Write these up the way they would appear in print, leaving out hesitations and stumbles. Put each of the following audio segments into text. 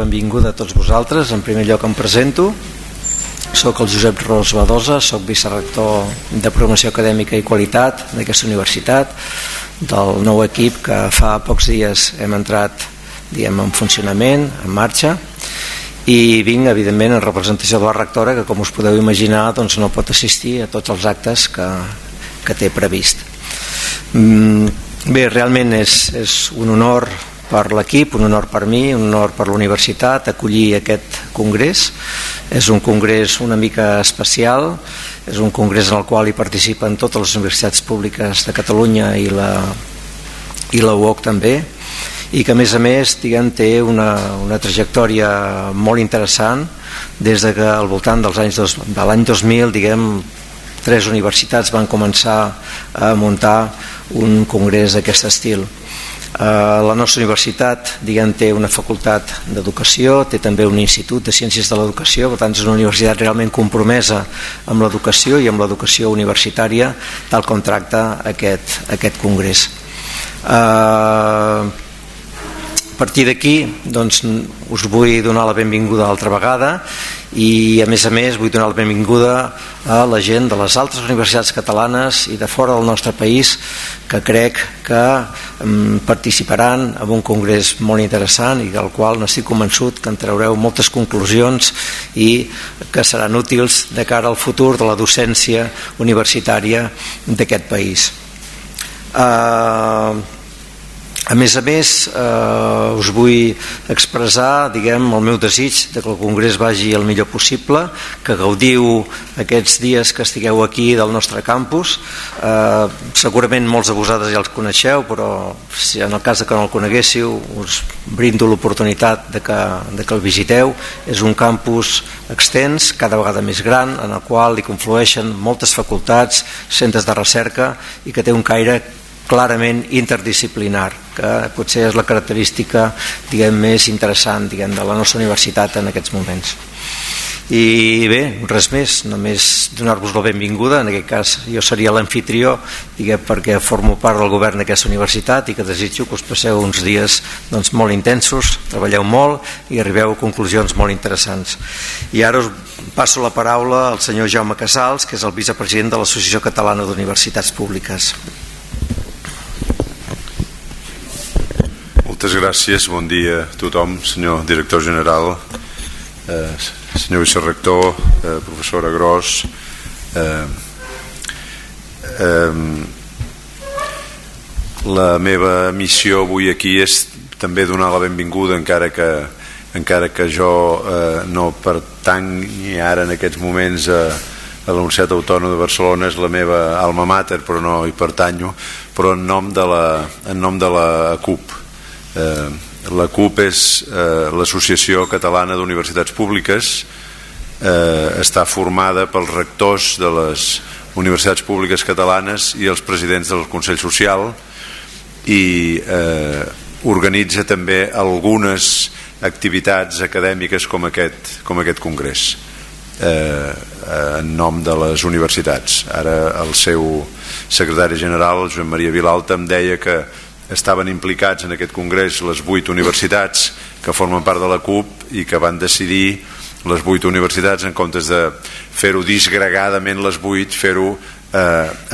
benvinguda a tots vosaltres. En primer lloc em presento. Soc el Josep Ros Badosa, soc vicerector de Programació Acadèmica i Qualitat d'aquesta universitat, del nou equip que fa pocs dies hem entrat en funcionament, en marxa, i vinc evidentment en representació de la rectora, que com us podeu imaginar no pot assistir a tots els actes que té previst. Bé, realment és un honor per l'equip, un honor per mi, un honor per la universitat acollir aquest congrés. És un congrés una mica especial, és un congrés en el qual hi participen totes les universitats públiques de Catalunya i la UOC també, i que a més té una trajectòria molt interessant des que al voltant de l'any 2000 tres universitats van començar a muntar un congrés d'aquest estil. La nostra universitat té una facultat d'educació, té també un institut de ciències de l'educació, per tant és una universitat realment compromesa amb l'educació i amb l'educació universitària, tal com tracta aquest congrés. A partir d'aquí us vull donar la benvinguda altra vegada i a més vull donar la benvinguda a la gent de les altres universitats catalanes i de fora del nostre país que crec que participaran en un congrés molt interessant i del qual n'estic convençut que en traureu moltes conclusions i que seran útils de cara al futur de la docència universitària d'aquest país. A més, us vull expressar el meu desig que el congrés vagi el millor possible, que gaudiu aquests dies que estigueu aquí del nostre campus. Segurament molts de vosaltres ja els coneixeu, però si en el cas que no el coneguéssiu us brindo l'oportunitat de que el visiteu. És un campus extens, cada vegada més gran, en el qual hi conflueixen moltes facultats, centres de recerca i que té un caire clarament interdisciplinar, que potser és la característica més interessant de la nostra universitat en aquests moments. I bé, res més, només donar-vos la benvinguda. En aquest cas jo seria l'amfitrió perquè formo part del govern d'aquesta universitat i que desitjo que us passeu uns dies molt intensos, treballeu molt i arribeu a conclusions molt interessants. I ara us passo la paraula al senyor Jaume Casals, que és el vicepresident de l'Associació Catalana d'Universitats Públiques. Moltes gràcies, bon dia a tothom, senyor director general, senyor vicerector, professora Gros. La meva missió avui aquí és també donar la benvinguda, encara que jo no pertanyi ara en aquests moments a la Universitat Autònoma de Barcelona, és la meva alma mater, però no hi pertanyo, però en nom de la CUP. La CUP és l'Associació Catalana d'Universitats Públiques, està formada pels rectors de les universitats públiques catalanes i els presidents del Consell Social i organitza també algunes activitats acadèmiques com aquest congrés en nom de les universitats. Ara el seu secretari general, Joan Maria Vilalta, em deia que estaven implicats en aquest congrés les 8 universitats que formen part de la CUP i que van decidir les 8 universitats, en comptes de fer-ho disgregadament les 8, fer-ho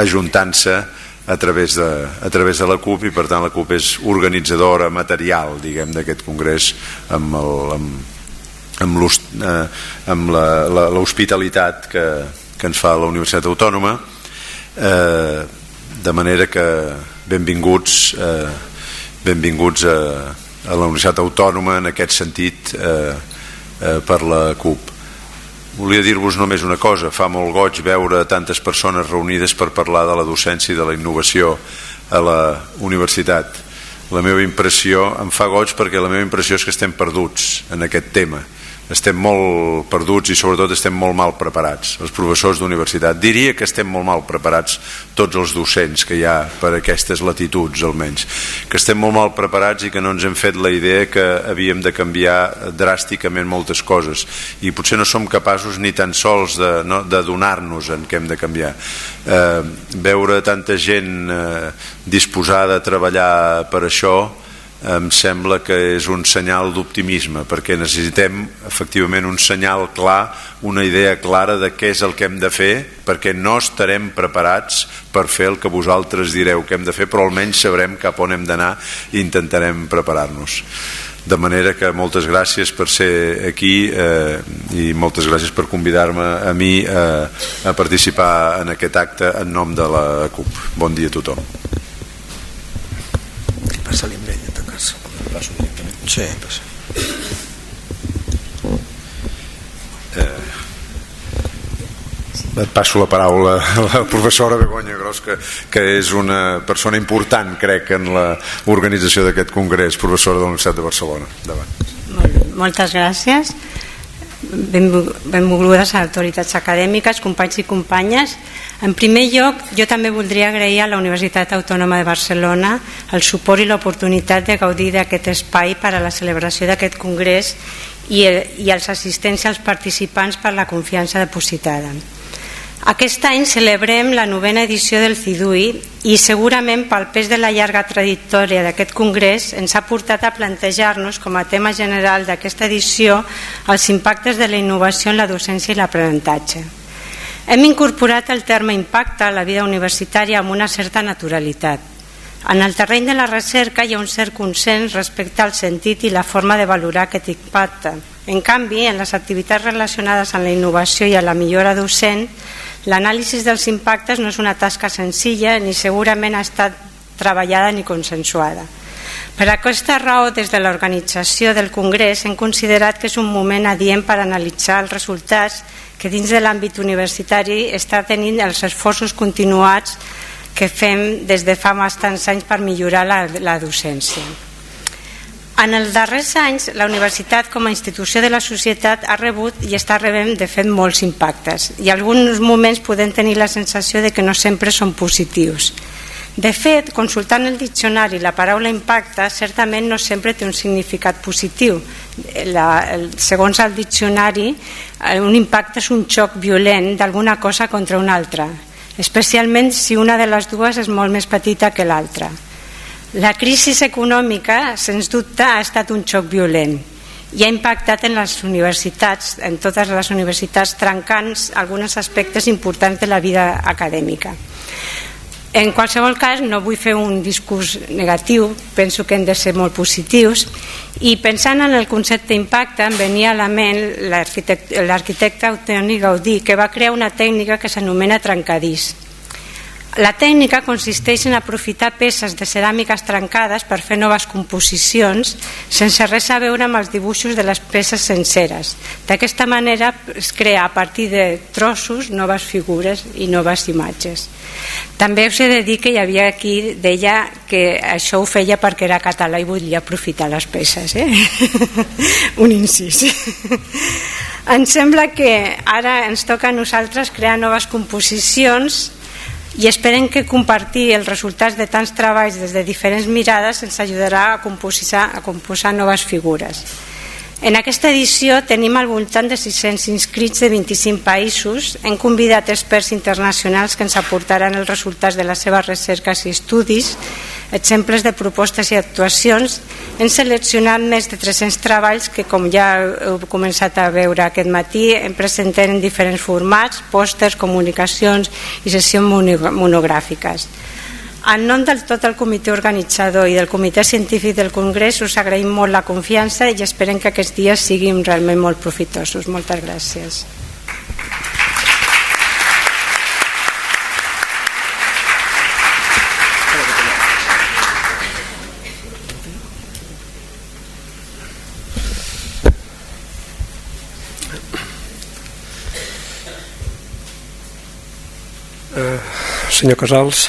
ajuntant-se a través de la CUP, i per tant la CUP és organitzadora material d'aquest congrés amb l'hospitalitat que ens fa la Universitat Autònoma, de manera que benvinguts a la Universitat Autònoma en aquest sentit per la CUP. Volia dir-vos només una cosa: fa molt goig veure tantes persones reunides per parlar de la docència i de la innovació a la universitat. La meva impressió, em fa goig perquè la meva impressió és que estem perduts en aquest tema. Estem molt perduts i sobretot estem molt mal preparats els professors d'universitat. Diria que estem molt mal preparats tots els docents que hi ha per aquestes latituds, almenys, que estem molt mal preparats i que no ens hem fet la idea que havíem de canviar dràsticament moltes coses i potser no som capaços ni tan sols d'adonar-nos en què hem de canviar. Veure tanta gent disposada a treballar per això em sembla que és un senyal d'optimisme, perquè necessitem efectivament un senyal clar, una idea clara de què és el que hem de fer, perquè no estarem preparats per fer el que vosaltres direu que hem de fer, però almenys sabrem cap on hem d'anar i intentarem preparar-nos. De manera que moltes gràcies per ser aquí i moltes gràcies per convidar-me a mi a participar en aquest acte en nom de la CUP. Bon dia a tothom. Passa-li amb ell, en tot cas. Passo directament. Sí, passa. Passo la paraula a la professora Begoña Gros, que és una persona important, crec, en l'organització d'aquest congrés, professora de la Universitat de Barcelona. Endavant. Moltes gràcies. Benvingudes a autoritats acadèmiques, companys i companyes. En primer lloc, jo també voldria agrair a la Universitat Autònoma de Barcelona el suport i l'oportunitat de gaudir d'aquest espai per a la celebració d'aquest congrés i als assistents i als participants per la confiança depositada. Aquest any celebrem la 9a edició del CIDUI i segurament pel pes de la llarga trajectòria d'aquest congrés ens ha portat a plantejar-nos com a tema general d'aquesta edició els impactes de la innovació en la docència i l'aprenentatge. Hem incorporat el terme impacte a la vida universitària amb una certa naturalitat. En el terreny de la recerca hi ha un cert consens respecte al sentit i la forma de valorar aquest impacte. En canvi, en les activitats relacionades amb la innovació i a la millora docent, l'anàlisi dels impactes no és una tasca senzilla ni segurament ha estat treballada ni consensuada. Per aquesta raó, des de l'organització del Congrés hem considerat que és un moment adient per analitzar els resultats que dins de l'àmbit universitari està tenint els esforços continuats que fem des de fa bastants anys per millorar la docència. En els darrers anys, la universitat com a institució de la societat ha rebut i està rebent, de fet, molts impactes i en alguns moments podem tenir la sensació de que no sempre són positius. De fet, consultant el diccionari, la paraula impacte certament no sempre té un significat positiu. Segons el diccionari, un impacte és un xoc violent d'alguna cosa contra una altra, especialment si una de les dues és molt més petita que l'altra. La crisi econòmica, sens dubte, ha estat un xoc violent i ha impactat en les universitats, en totes les universitats, trencant alguns aspectes importants de la vida acadèmica. En qualsevol cas, no vull fer un discurs negatiu, penso que hem de ser molt positius, i pensant en el concepte impacte em venia a la ment l'arquitecte Antoni Gaudí, que va crear una tècnica que s'anomena trencadís. La tècnica consisteix en aprofitar peces de ceràmiques trencades per fer noves composicions sense res a veure amb els dibuixos de les peces senceres. D'aquesta manera es crea a partir de trossos noves figures i noves imatges. També us he de dir que hi havia qui deia que això ho feia perquè era català i volia aprofitar les peces. Un incís. Em sembla que ara ens toca a nosaltres crear noves composicions i esperem que compartir els resultats de tants treballs des de diferents mirades ens ajudarà a composar noves figures. En aquesta edició tenim al voltant de 600 inscrits de 25 països. Hem convidat experts internacionals que ens aportaran els resultats de les seves recerques i estudis, exemples de propostes i actuacions. Hem seleccionat més de 300 treballs que, com ja heu començat a veure aquest matí, hem presentat en diferents formats, pòsters, comunicacions i sessions monogràfiques. En nom de tot el comitè organitzador i del comitè científic del Congrés us agraïm molt la confiança i esperem que aquests dies siguin realment molt profitosos. Moltes gràcies. Senyor Casals,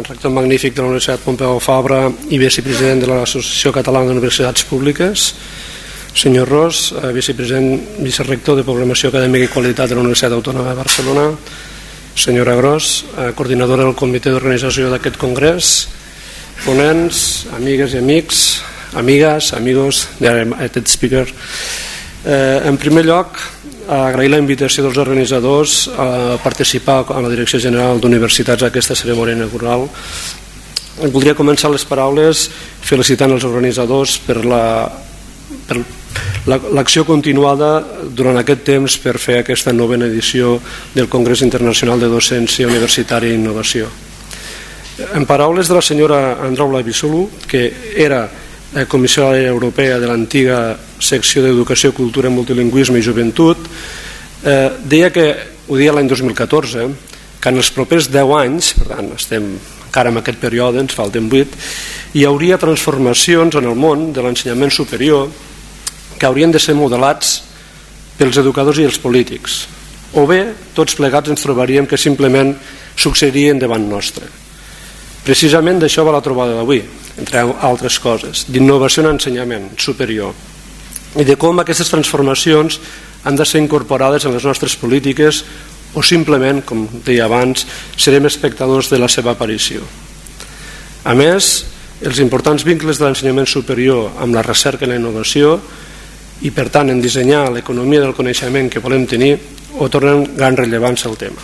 rector magnífic de la Universitat Pompeu Fabra i vicepresident de l'Associació Catalana d'Universitats Públiques. Senyor Ros, vicerector de Programació Acadèmica i Qualitat de la Universitat Autònoma de Barcelona. Senyora Gros, coordinadora del comitè d'organització d'aquest congrés. Ponents, amigues i amics, amigues, amigos, aquest speaker. En primer lloc, agrair la invitació dels organitzadors a participar a la Direcció General d'Universitats a aquesta cerimònia inaugural. voldria començar les paraules felicitant els organitzadors per l'acció continuada durant aquest temps per fer aquesta novena edició del Congrés Internacional de Docència Universitària i Innovació. En paraules de la senyora Androula Bisulu, que era comissionària europea de l'antiga secció d'Educació, Cultura, Multilingüisme i Joventut, deia que, ho deia l'any 2014, que en els propers 10 anys, per tant estem encara en aquest període, ens falten 8, hi hauria transformacions en el món de l'ensenyament superior que haurien de ser modelats pels educadors i els polítics, o bé tots plegats ens trobaríem que simplement succeirien davant nostre. Precisament d'això va la trobada d'avui, entre altres coses, d'innovació en ensenyament superior i de com aquestes transformacions han de ser incorporades en les nostres polítiques o simplement, com deia abans, serem espectadors de la seva aparició. A més, els importants vincles de l'ensenyament superior amb la recerca i la innovació i, per tant, en dissenyar l'economia del coneixement que volem tenir, otornen gran rellevància al tema.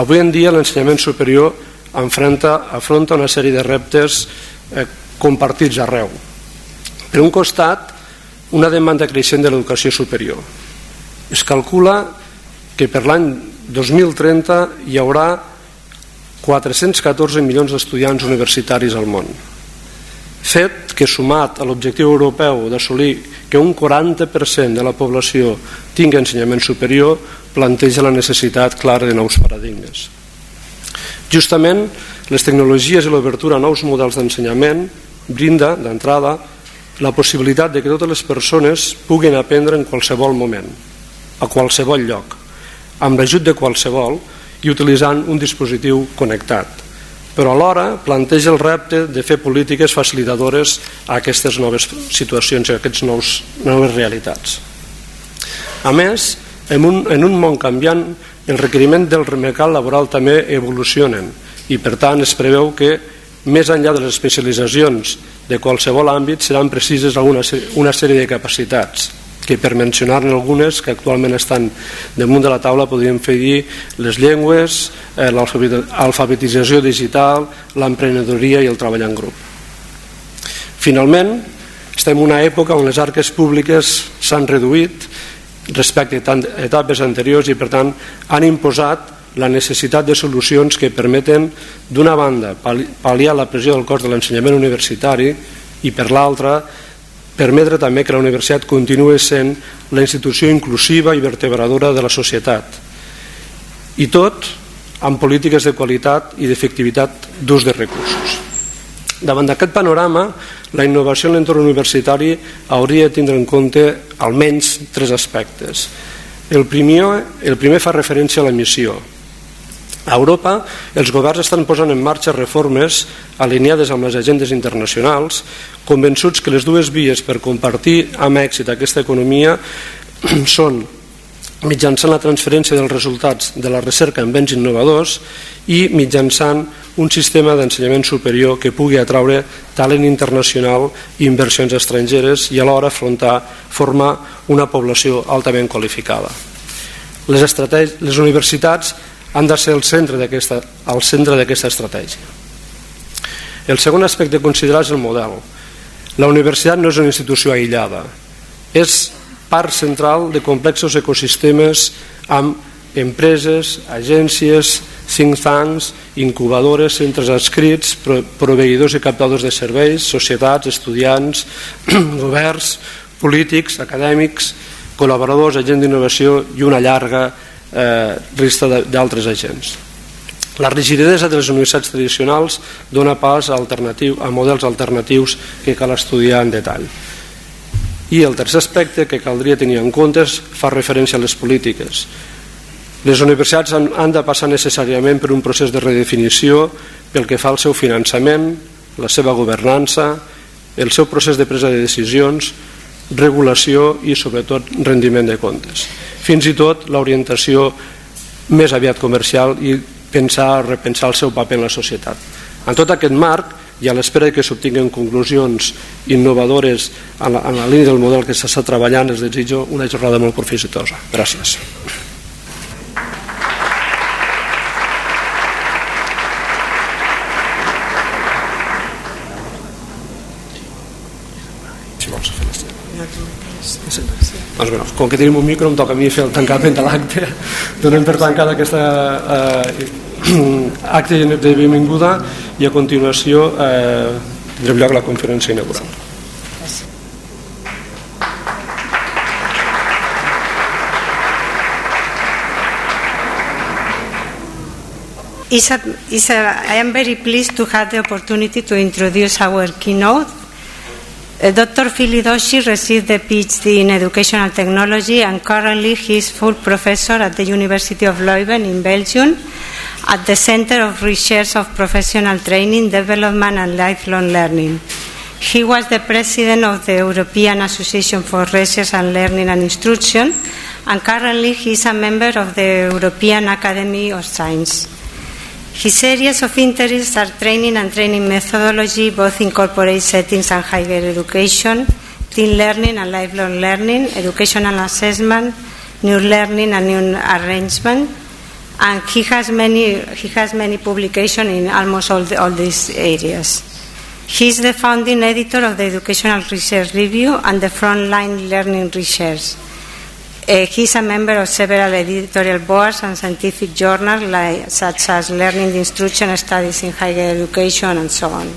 Avui en dia l'ensenyament superior afronta una sèrie de reptes compartits arreu. Per un costat, una demanda creixent de l'educació superior. Es calcula que per l'any 2030 hi haurà 414 milions d'estudiants universitaris al món. Fet que, sumat a l'objectiu europeu d'assolir que un 40% de la població tingui ensenyament superior, planteja la necessitat clara de nous paradigmes. Justament, les tecnologies i l'obertura a nous models d'ensenyament brinda, d'entrada, la possibilitat de que totes les persones puguin aprendre en qualsevol moment, a qualsevol lloc, amb l'ajut de qualsevol i utilitzant un dispositiu connectat. Però alhora planteja el repte de fer polítiques facilitadores a aquestes noves situacions i a aquestes noves realitats. A més, en un món canviant, el requeriment del mercat laboral també evolucionen i, per tant, es preveu que, més enllà de les especialitzacions de qualsevol àmbit, seran precises una sèrie de capacitats que, per mencionar-ne algunes que actualment estan damunt de la taula, podríem fer dir les llengües, l'alfabetització digital, l'emprenedoria i el treball en grup. Finalment, estem en una època on les arques públiques s'han reduït respecte a etapes anteriors i, per tant, han imposat la necessitat de solucions que permeten, d'una banda, pal·liar la pressió del cost de l'ensenyament universitari i, per l'altra, permetre també que la universitat continuï sent la institució inclusiva i vertebradora de la societat. I tot amb polítiques de qualitat i d'efectivitat d'ús de recursos. Davant d'aquest panorama, la innovació en l'entorn universitari hauria de tindre en compte almenys 3 aspectes. El primer fa referència a la missió. A Europa, els governs estan posant en marxa reformes alineades amb les agendes internacionals, convençuts que les dues vies per compartir amb èxit aquesta economia són mitjançant la transferència dels resultats de la recerca en béns innovadors i mitjançant un sistema d'ensenyament superior que pugui atraure talent internacional i inversions estrangeres i alhora formar una població altament qualificada. Les universitats han de ser al centre d'aquesta estratègia. El segon aspecte a considerar és el model. La universitat no és una institució aïllada, és part central de complexos ecosistemes amb empreses, agències, think tanks, incubadores, centres adscrits, proveïdors i captadors de serveis, societats, estudiants, governs, polítics, acadèmics, col·laboradors, agents d'innovació i una llarga resta d'altres agents. La rigidesa de les universitats tradicionals dona pas a models alternatius que cal estudiar en detall. I el tercer aspecte que caldria tenir en compte fa referència a les polítiques. Les universitats han de passar necessàriament per un procés de redefinició pel que fa al seu finançament, la seva governança, el seu procés de presa de decisions, regulació i, sobretot, rendiment de comptes. Fins i tot l'orientació més aviat comercial i repensar el seu paper en la societat. En tot aquest marc, i a l'espera que s'obtinguin conclusions innovadores en la línia del model que s'està treballant, els desitjo una jornada molt profitosa. Gràcies. Doncs, bueno, com que tenim un micro, em toca a mi fer el tancament de l'acte. Donem per tancada aquesta acte de benvinguda i a continuació tindrem lloc la conferència inaugural. I am very pleased to have the opportunity to introduce our keynote. Dr. Filip Dochy received a PhD in Educational Technology and currently he is full professor at the University of Leuven in Belgium at the Center of Research of Professional Training, Development and Lifelong Learning. He was the president of the European Association for Research and Learning and Instruction, and currently he is a member of the European Academy of Science. His areas of interest are training and training methodology, both in corporate settings and higher education, teen learning and lifelong learning, educational assessment, new learning and new arrangement, and he has many publications in almost all these areas. He is the founding editor of the Educational Research Review and the Frontline Learning Research. He is a member of several editorial boards and scientific journals such as Learning Instruction, Studies in Higher Education, and so on.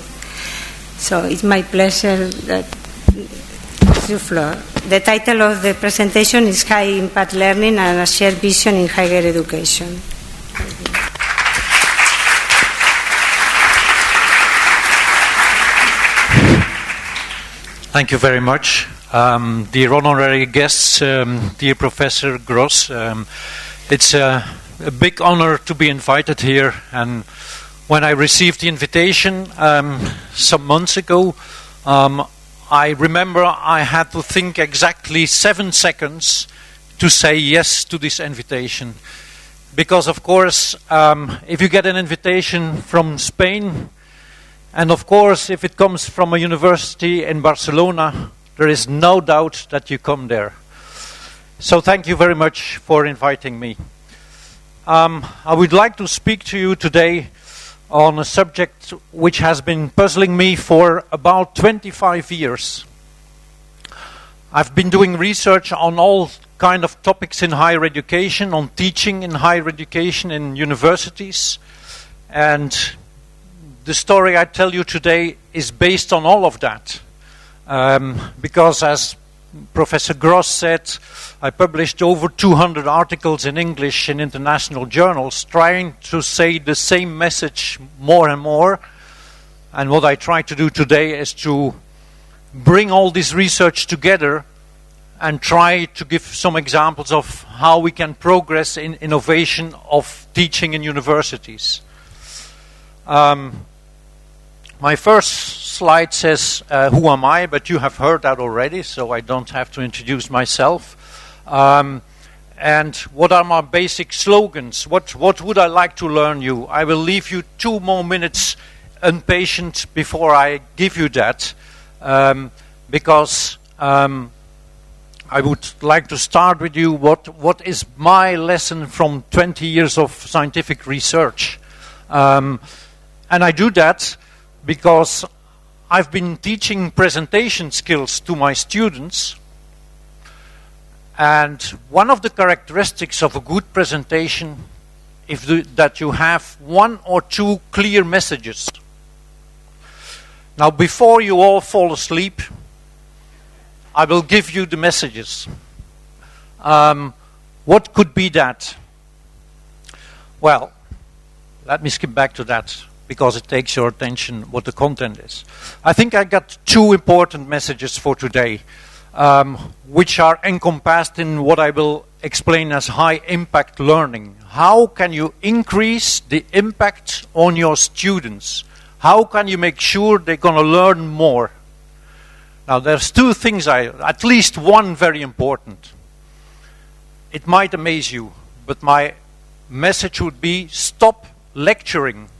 So it's my pleasure that the floor. The title of the presentation is High Impact Learning and a Shared Vision in Higher Education. Thank you very much. Dear honorary guests, dear Professor Gross, it's a big honor to be invited here, and when I received the invitation some months ago, I remember I had to think exactly 7 seconds to say yes to this invitation, because of course if you get an invitation from Spain, and of course if it comes from a university in Barcelona, there is no doubt that you come there. So thank you very much for inviting me. I would like to speak to you today on a subject which has been puzzling me for about 25 years. I've been doing research on all kind of topics in higher education, on teaching in higher education in universities, and the story I tell you today is based on all of that. Because as Professor Gross said, I published over 200 articles in English in international journals trying to say the same message more and more, and what I try to do today is to bring all this research together and try to give some examples of how we can progress in innovation of teaching in universities. My first slide says, who am I? But you have heard that already, so I don't have to introduce myself. And what are my basic slogans? What would I like to learn you? I will leave you 2 more minutes impatient before I give you that, because I would like to start with you what is my lesson from 20 years of scientific research. And I do that because I've been teaching presentation skills to my students, and one of the characteristics of a good presentation is that you have 1 or 2 clear messages. Now, before you all fall asleep, I will give you the messages. What could be that? Well, let me skip back to that, because it takes your attention what the content is. I think I got 2 important messages for today, which are encompassed in what I will explain as high impact learning. How can you increase the impact on your students? How can you make sure they're going to learn more? Now there's 2 things, at least one very important. It might amaze you, but my message would be stop lecturing.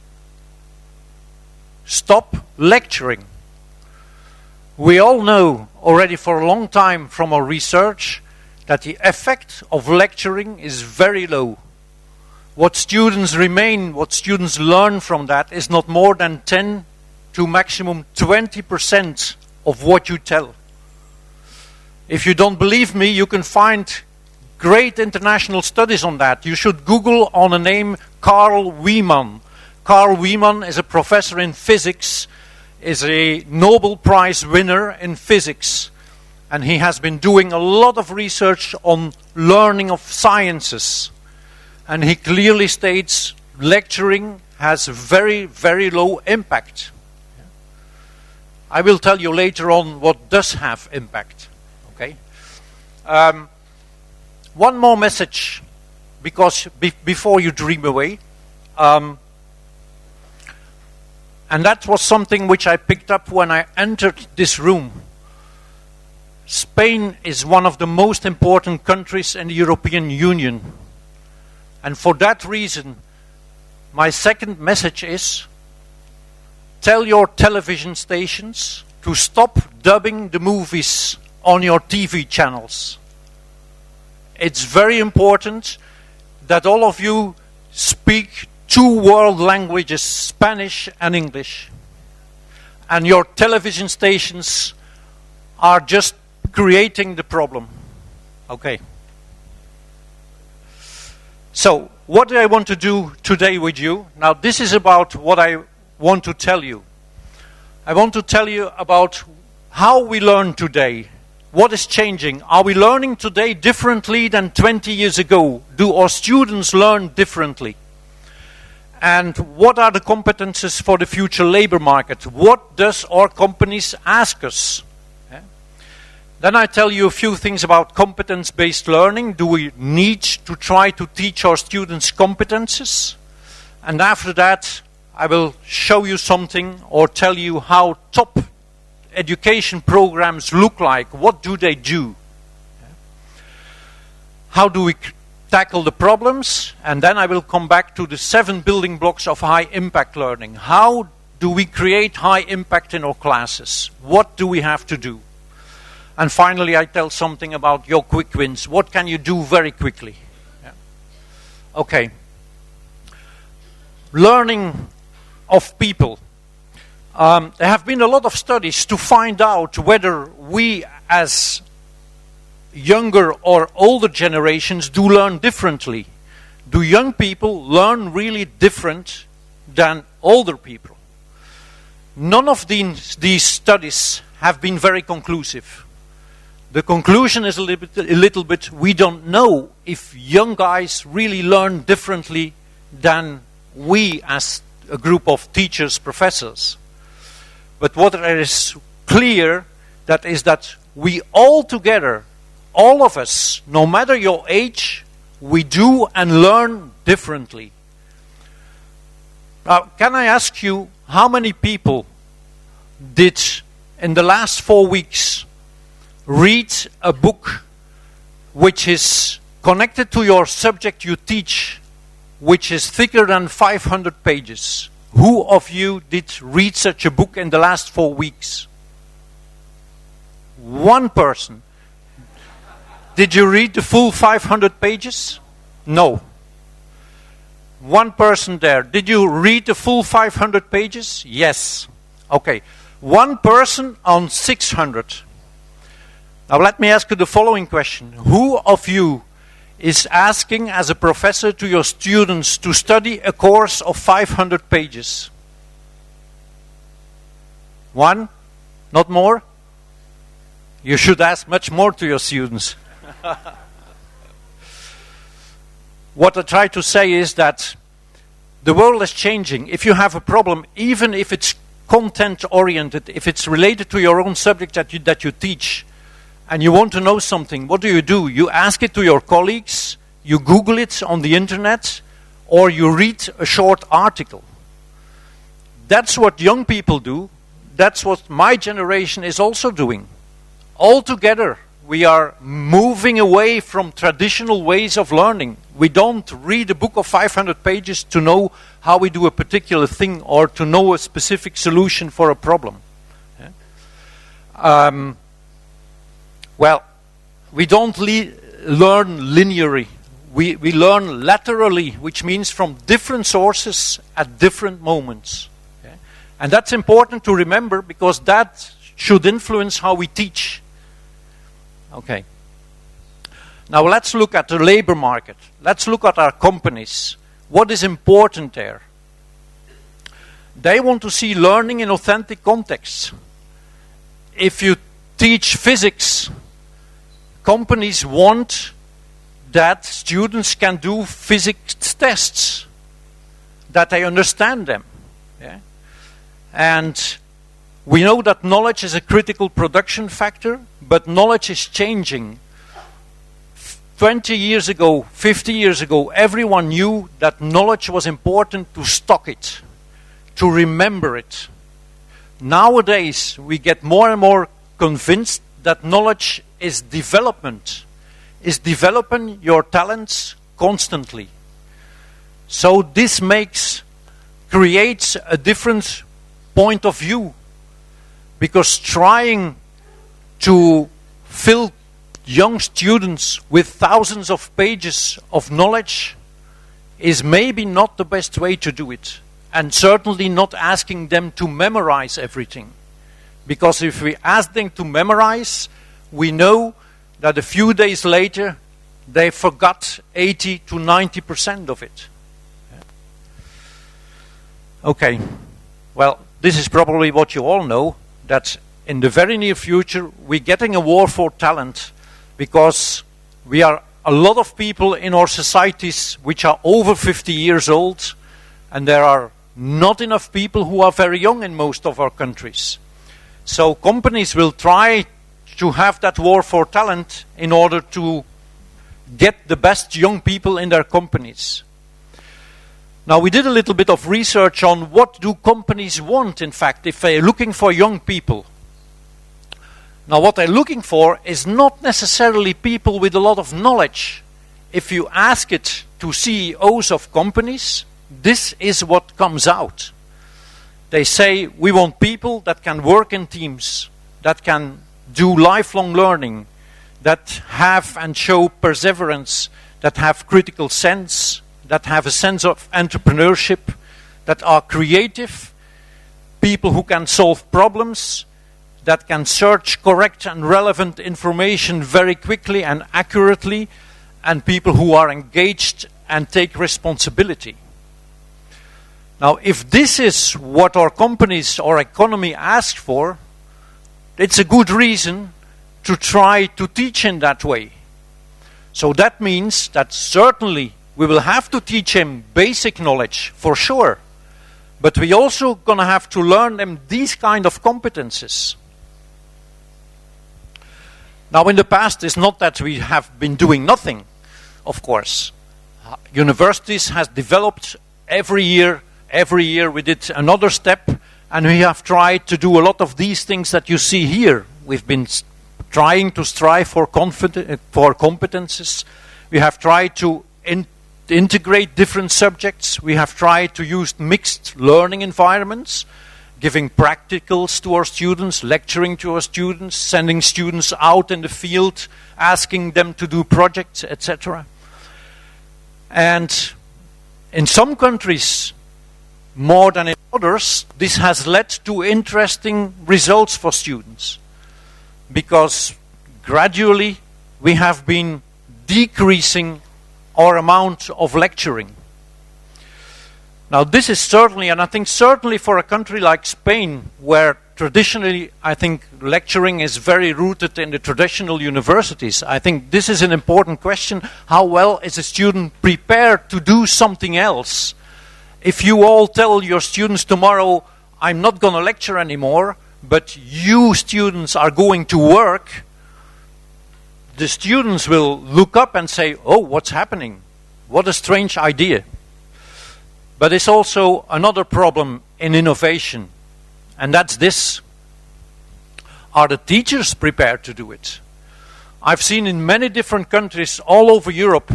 Stop lecturing. We all know already for a long time from our research that the effect of lecturing is very low. What students learn from that is not more than 10 to maximum 20% of what you tell. If you don't believe me, you can find great international studies on that. You should Google on a name Carl Wieman. Carl Wieman is a professor in physics, is a Nobel Prize winner in physics, and he has been doing a lot of research on learning of sciences. And he clearly states lecturing has very, very low impact. I will tell you later on what does have impact. Okay. One more message, because before you dream away, and that was something which I picked up when I entered this room. Spain is one of the most important countries in the European Union, and for that reason, my second message is: tell your television stations to stop dubbing the movies on your TV channels. It's very important that all of you speak two world languages, Spanish and English. And your television stations are just creating the problem. Okay. So, what do I want to do today with you? Now, this is about what I want to tell you. I want to tell you about how we learn today. What is changing? Are we learning today differently than 20 years ago? Do our students learn differently? And what are the competences for the future labor market? What does our companies ask us? Yeah. Then I tell you a few things about competence-based learning. Do we need to try to teach our students competences? And after that, I will show you something or tell you how top education programs look like. What do they do? How do we tackle the problems? And then I will come back to the 7 building blocks of high impact learning. How do we create high impact in our classes? What do we have to do? And finally, I tell something about your quick wins. What can you do very quickly? Yeah. Okay. Learning of people. There have been a lot of studies to find out whether we as younger or older generations do learn differently. Do young people learn really different than older people? None of these studies have been very conclusive. The conclusion is a little bit, we don't know if young guys really learn differently than we as a group of teachers, professors. But what is clear, that is that we all together, all of us, no matter your age, we do and learn differently. Now, can I ask you, how many people did in the last 4 weeks read a book which is connected to your subject you teach, which is thicker than 500 pages? Who of you did read such a book in the last 4 weeks? One person. Did you read the full 500 pages? No. One person there. Did you read the full 500 pages? Yes. Okay. One person on 600. Now let me ask you the following question. Who of you is asking as a professor to your students to study a course of 500 pages? One? Not more? You should ask much more to your students. What I try to say is that the world is changing. If you have a problem, even if it's content-oriented, if it's related to your own subject that you teach, and you want to know something, what do? You ask it to your colleagues, you Google it on the internet, or you read a short article. That's what young people do. That's what my generation is also doing. All together, we are moving away from traditional ways of learning. We don't read a book of 500 pages to know how we do a particular thing or to know a specific solution for a problem. Yeah? Well, we don't learn linearly. We learn laterally, which means from different sources at different moments. Okay? And that's important to remember because that should influence how we teach. Okay. Now let's look at the labor market. Let's look at our companies. What is important there? They want to see learning in authentic contexts. If you teach physics, companies want that students can do physics tests, that they understand them. Yeah? And we know that knowledge is a critical production factor, but knowledge is changing. 20 years ago, 50 years ago, everyone knew that knowledge was important to stock it, to remember it. Nowadays, we get more and more convinced that knowledge is development, is developing your talents constantly. So this creates a different point of view, because trying to fill young students with thousands of pages of knowledge is maybe not the best way to do it. And certainly not asking them to memorize everything. Because if we ask them to memorize, we know that a few days later they forgot 80 to 90% of it. Okay, well, this is probably what you all know, that in the very near future we're getting a war for talent, because we are a lot of people in our societies which are over 50 years old, and there are not enough people who are very young in most of our countries. So companies will try to have that war for talent in order to get the best young people in their companies. Now, we did a little bit of research on what do companies want, in fact, if they're looking for young people. Now, what they're looking for is not necessarily people with a lot of knowledge. If you ask it to CEOs of companies, this is what comes out. They say, we want people that can work in teams, that can do lifelong learning, that have and show perseverance, that have critical sense, that have a sense of entrepreneurship, that are creative, people who can solve problems, that can search correct and relevant information very quickly and accurately, and people who are engaged and take responsibility. Now, if this is what our companies or economy ask for, it's a good reason to try to teach in that way. So that means that certainly we will have to teach him basic knowledge, for sure. But we also going to have to learn them these kind of competences. Now, in the past, it's not that we have been doing nothing, of course. Universities has developed every year. Every year we did another step, and we have tried to do a lot of these things that you see here. We've been trying to strive for competences. We have tried to integrate different subjects. We have tried to use mixed learning environments, giving practicals to our students, lecturing to our students, sending students out in the field, asking them to do projects, etc. And in some countries, more than in others, this has led to interesting results for students, because gradually we have been decreasing our amount of lecturing. Now, this is certainly, and I think certainly for a country like Spain, where traditionally I think lecturing is very rooted in the traditional universities, I think this is an important question. How well is a student prepared to do something else? If you all tell your students tomorrow, I'm not going to lecture anymore, but you students are going to work, the students will look up and say, oh, what's happening? What a strange idea. But it's also another problem in innovation, and that's this. Are the teachers prepared to do it? I've seen in many different countries all over Europe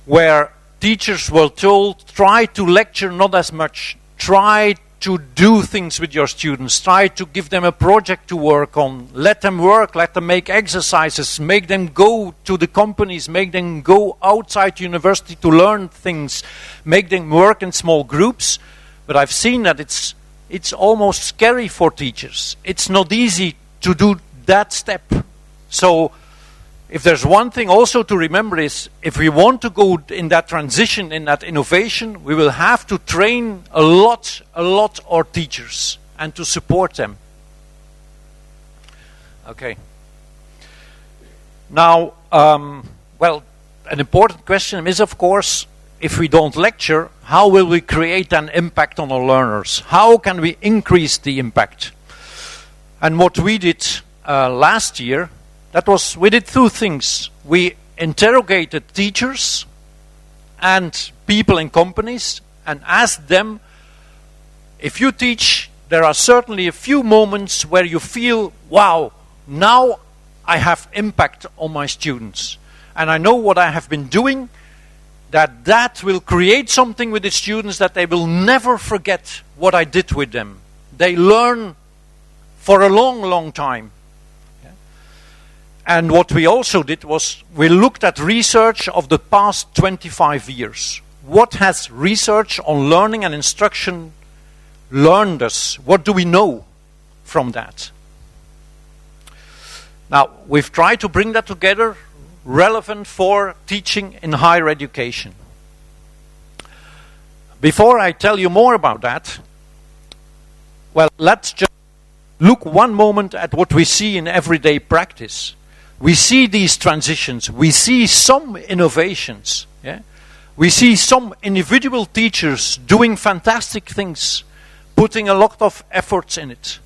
where teachers were told, try to lecture not as much, try to do things with your students, try to give them a project to work on, let them work, let them make exercises, make them go to the companies, make them go outside university to learn things, make them work in small groups. But I've seen that it's almost scary for teachers. It's not easy to do that step. So if there's one thing also to remember is, if we want to go in that transition, in that innovation, we will have to train a lot our teachers and to support them. Okay. Now, well, an important question is, of course, if we don't lecture, how will we create an impact on our learners? How can we increase the impact? And what we did last year, we did two things. We interrogated teachers and people in companies and asked them, if you teach, there are certainly a few moments where you feel, wow, now I have impact on my students. And I know what I have been doing, that will create something with the students that they will never forget what I did with them. They learn for a long time. And what we also did was, we looked at research of the past 25 years. What has research on learning and instruction learned us? What do we know from that? Now, we've tried to bring that together, relevant for teaching in higher education. Before I tell you more about that, well, let's just look one moment at what we see in everyday practice. We see these transitions. We see some innovations. Yeah? We see some individual teachers doing fantastic things, putting a lot of efforts in it.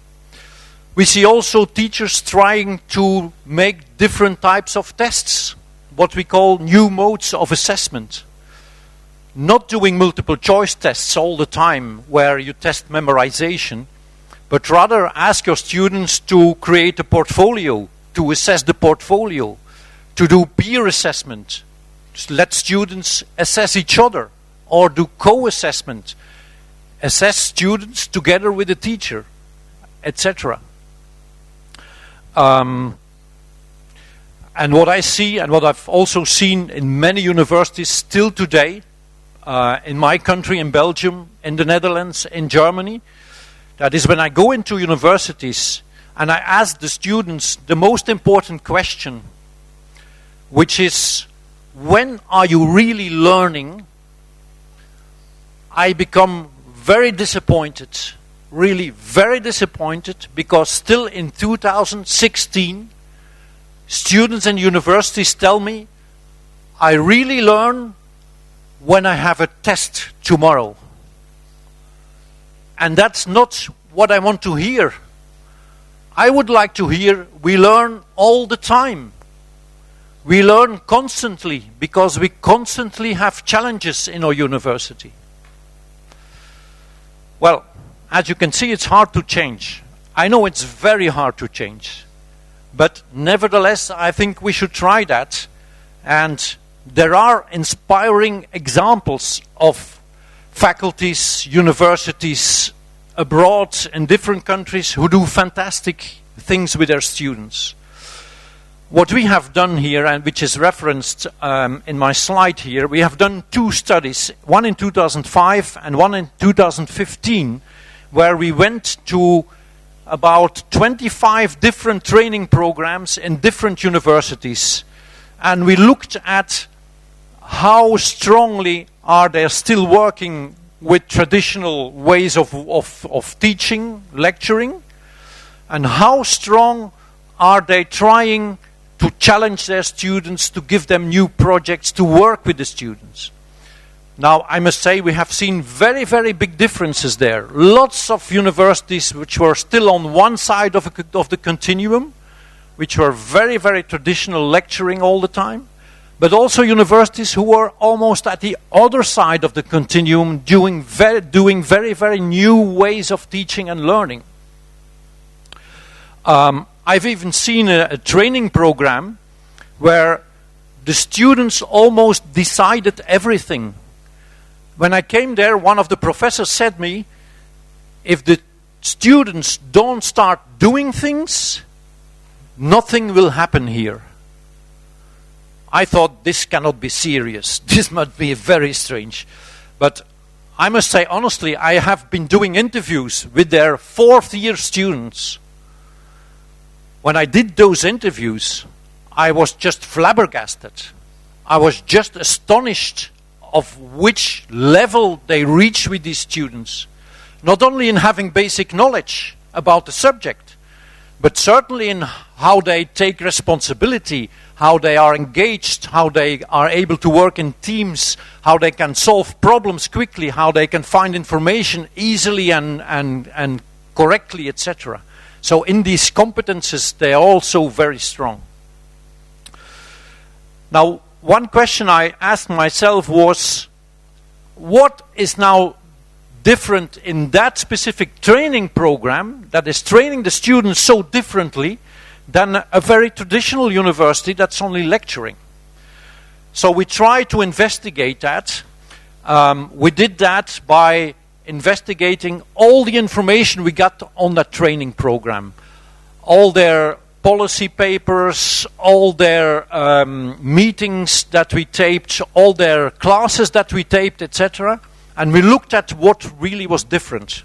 We see also teachers trying to make different types of tests, what we call new modes of assessment. Not doing multiple choice tests all the time where you test memorization, but rather ask your students to create a portfolio, to assess the portfolio, to do peer assessment, to let students assess each other, or do co-assessment, assess students together with the teacher, etc. And what I see, and what I've also seen in many universities still today, in my country, in Belgium, in the Netherlands, in Germany, that is when I go into universities and I ask the students the most important question, which is, when are you really learning? I become very disappointed, really very disappointed, because still in 2016, students in universities tell me, I really learn when I have a test tomorrow. And that's not what I want to hear. I would like to hear, we learn all the time. We learn constantly, because we constantly have challenges in our university. Well, as you can see, it's hard to change. I know it's very hard to change. But nevertheless, I think we should try that. And there are inspiring examples of faculties, universities abroad in different countries who do fantastic things with their students. What we have done here, and which is referenced in my slide here, we have done two studies, one in 2005 and one in 2015, where we went to about 25 different training programs in different universities. And we looked at how strongly are they still working with traditional ways of teaching, lecturing, and how strong are they trying to challenge their students, to give them new projects, to work with the students. Now, I must say we have seen very, very big differences there. Lots of universities which were still on one side of the continuum, which were very, very traditional, lecturing all the time, but also universities who were almost at the other side of the continuum, doing very, very new ways of teaching and learning. I've even seen a training program where the students almost decided everything. When I came there, one of the professors said to me, if the students don't start doing things, nothing will happen here. I thought, this cannot be serious. This must be very strange. But I must say, honestly, I have been doing interviews with their fourth-year students. When I did those interviews, I was just flabbergasted. I was just astonished of which level they reach with these students. Not only in having basic knowledge about the subject, but certainly in how they take responsibility, how they are engaged, how they are able to work in teams, how they can solve problems quickly, how they can find information easily and correctly, etc. So in these competences, they are also very strong. Now, one question I asked myself was, what is now different in that specific training program that is training the students so differently than a very traditional university that's only lecturing? So we tried to investigate that. We did that by investigating all the information we got on that training program. All their policy papers, all their meetings that we taped, all their classes that we taped, etc. And we looked at what really was different.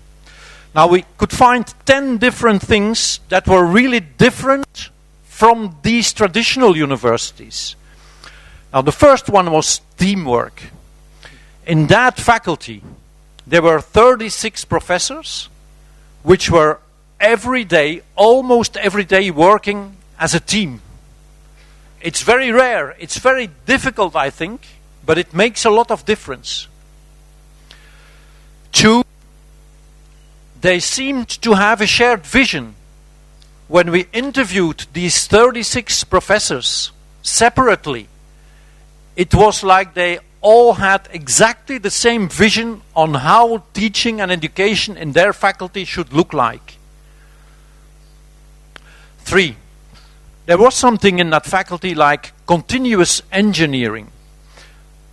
Now we could find 10 different things that were really different from these traditional universities. Now the first one was teamwork. In that faculty, there were 36 professors, which were every day, almost every day, working as a team. It's very rare, it's very difficult, I think, but it makes a lot of difference. 2, they seemed to have a shared vision. When we interviewed these 36 professors separately, it was like they all had exactly the same vision on how teaching and education in their faculty should look like. 3, there was something in that faculty like continuous engineering.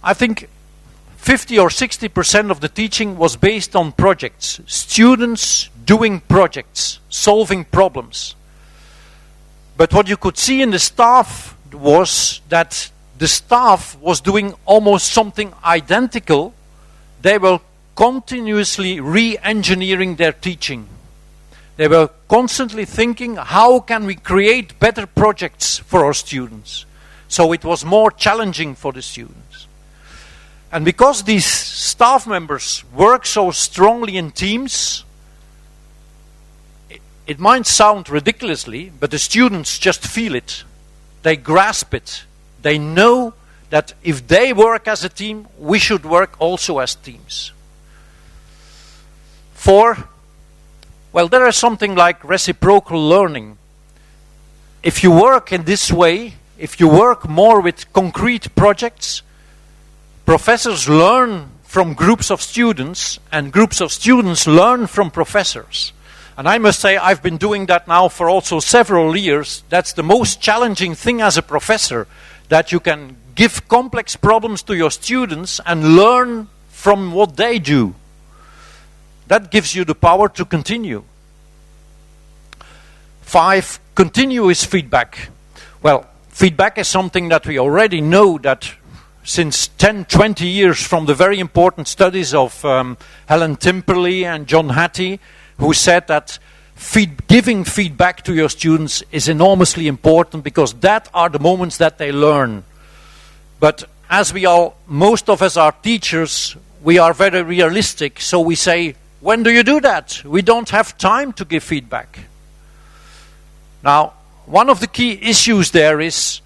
I think 50 or 60% of the teaching was based on projects, students doing projects, solving problems. But what you could see in the staff was that the staff was doing almost something identical. They were continuously re-engineering their teaching. They were constantly thinking, how can we create better projects for our students? So it was more challenging for the students. And because these staff members work so strongly in teams, it might sound ridiculously, but the students just feel it. They grasp it. They know that if they work as a team, we should work also as teams. 4, well, there is something like reciprocal learning. If you work in this way, if you work more with concrete projects, professors learn from groups of students, and groups of students learn from professors. And I must say, I've been doing that now for also several years. That's the most challenging thing as a professor, that you can give complex problems to your students and learn from what they do. That gives you the power to continue. 5, continuous feedback. Well, feedback is something that we already know that since 10, 20 years from the very important studies of Helen Timperley and John Hattie, who said that giving feedback to your students is enormously important because that are the moments that they learn. But as we all, most of us are teachers, we are very realistic, so we say, when do you do that? We don't have time to give feedback. Now, one of the key issues there is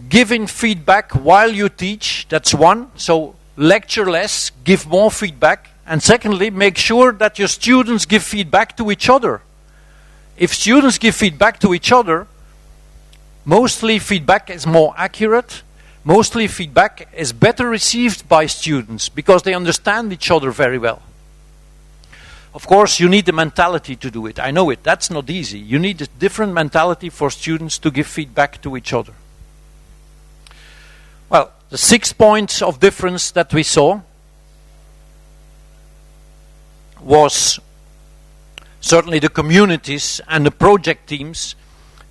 giving feedback while you teach. That's one. So lecture less, give more feedback. And secondly, make sure that your students give feedback to each other. If students give feedback to each other, mostly feedback is more accurate. Mostly feedback is better received by students because they understand each other very well. Of course, you need the mentality to do it. I know it. That's not easy. You need a different mentality for students to give feedback to each other. Well, the 6 points of difference that we saw was certainly the communities and the project teams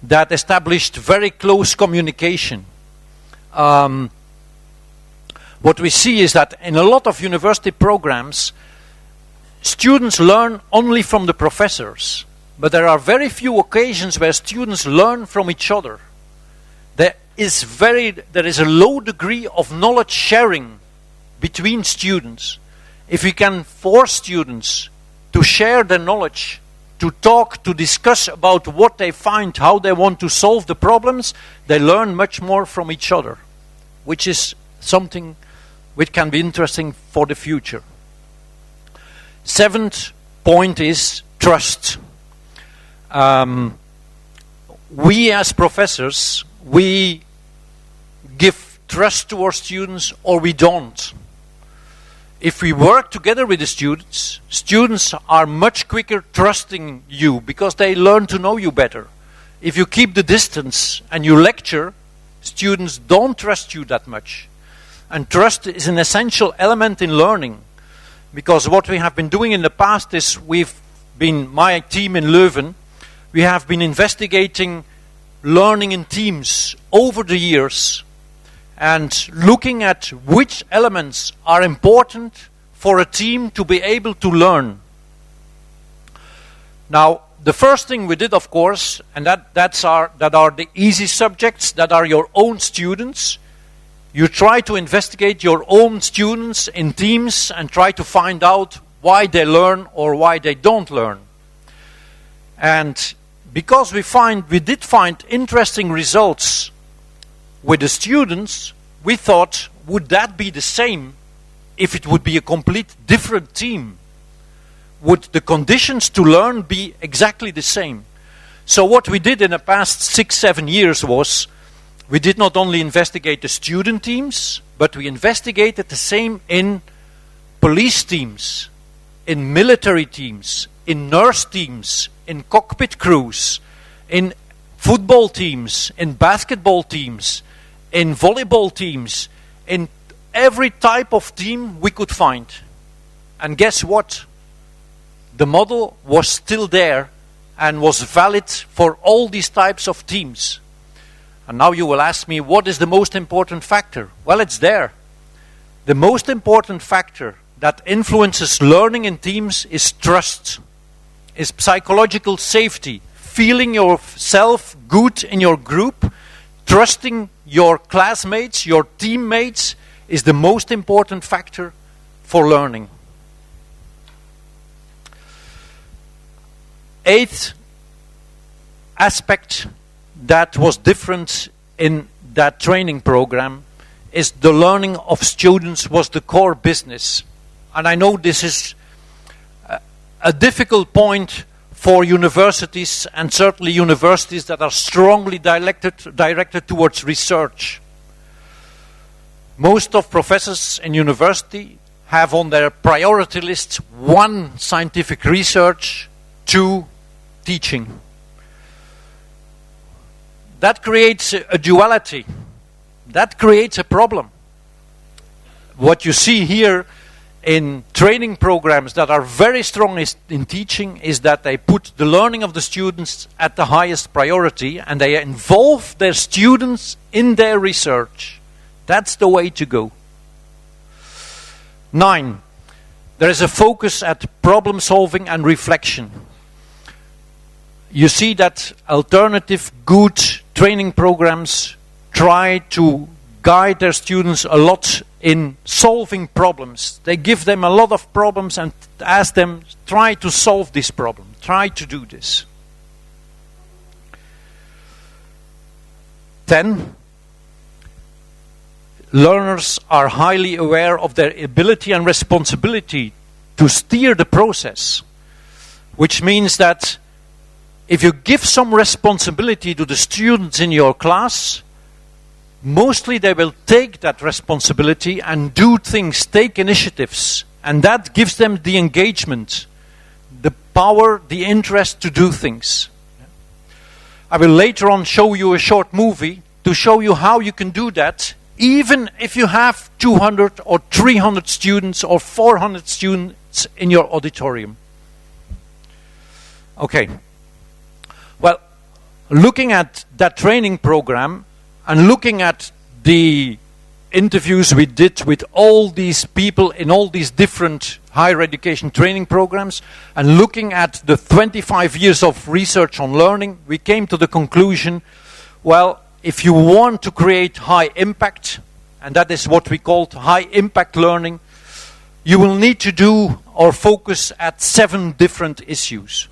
that established very close communication. What we see is that in a lot of university programs, students learn only from the professors, but there are very few occasions where students learn from each other. there is a low degree of knowledge sharing between students. If we can force students to share their knowledge, to talk, to discuss about what they find, how they want to solve the problems, they learn much more from each other, which is something which can be interesting for the future. Seventh point is trust. We as professors, we give trust to our students or we don't. If we work together with the students, students are much quicker trusting you because they learn to know you better. If you keep the distance and you lecture, students don't trust you that much. And trust is an essential element in learning, because what we have been doing in the past is my team in Leuven, we have been investigating learning in teams over the years and looking at which elements are important for a team to be able to learn. Now, the first thing we did, of course, and that are the easy subjects, that are your own students. You try to investigate your own students in teams and try to find out why they learn or why they don't learn. And because we did find interesting results with the students, we thought, would that be the same if it would be a complete different team? Would the conditions to learn be exactly the same? So what we did in the past 6-7 years was, we did not only investigate the student teams, but we investigated the same in police teams, in military teams, in nurse teams, in cockpit crews, in football teams, in basketball teams, in volleyball teams, in every type of team we could find. And guess what? The model was still there and was valid for all these types of teams. And now you will ask me, what is the most important factor? Well, it's there. The most important factor that influences learning in teams is trust, is psychological safety, feeling yourself good in your group, trusting your classmates, your teammates, is the most important factor for learning. Eighth aspect that was different in that training program is the learning of students was the core business. And I know this is a difficult point for universities, and certainly universities that are strongly directed towards research. Most of professors in university have on their priority list 1, scientific research, 2, teaching. That creates a duality. That creates a problem. What you see here in training programs that are very strong in teaching is that they put the learning of the students at the highest priority and they involve their students in their research. That's the way to go. 9. There is a focus at problem solving and reflection. You see that alternative good training programs try to guide their students a lot in solving problems. They give them a lot of problems and ask them, try to solve this problem. Try to do this. 10. Learners are highly aware of their ability and responsibility to steer the process, which means that if you give some responsibility to the students in your class, mostly they will take that responsibility and do things, take initiatives, and that gives them the engagement, the power, the interest to do things. I will later on show you a short movie to show you how you can do that, even if you have 200 or 300 students or 400 students in your auditorium. Okay. Well, looking at that training program and looking at the interviews we did with all these people in all these different higher education training programs and looking at the 25 years of research on learning, we came to the conclusion, well, if you want to create high impact, and that is what we call high impact learning, you will need to do or focus at 7 different issues.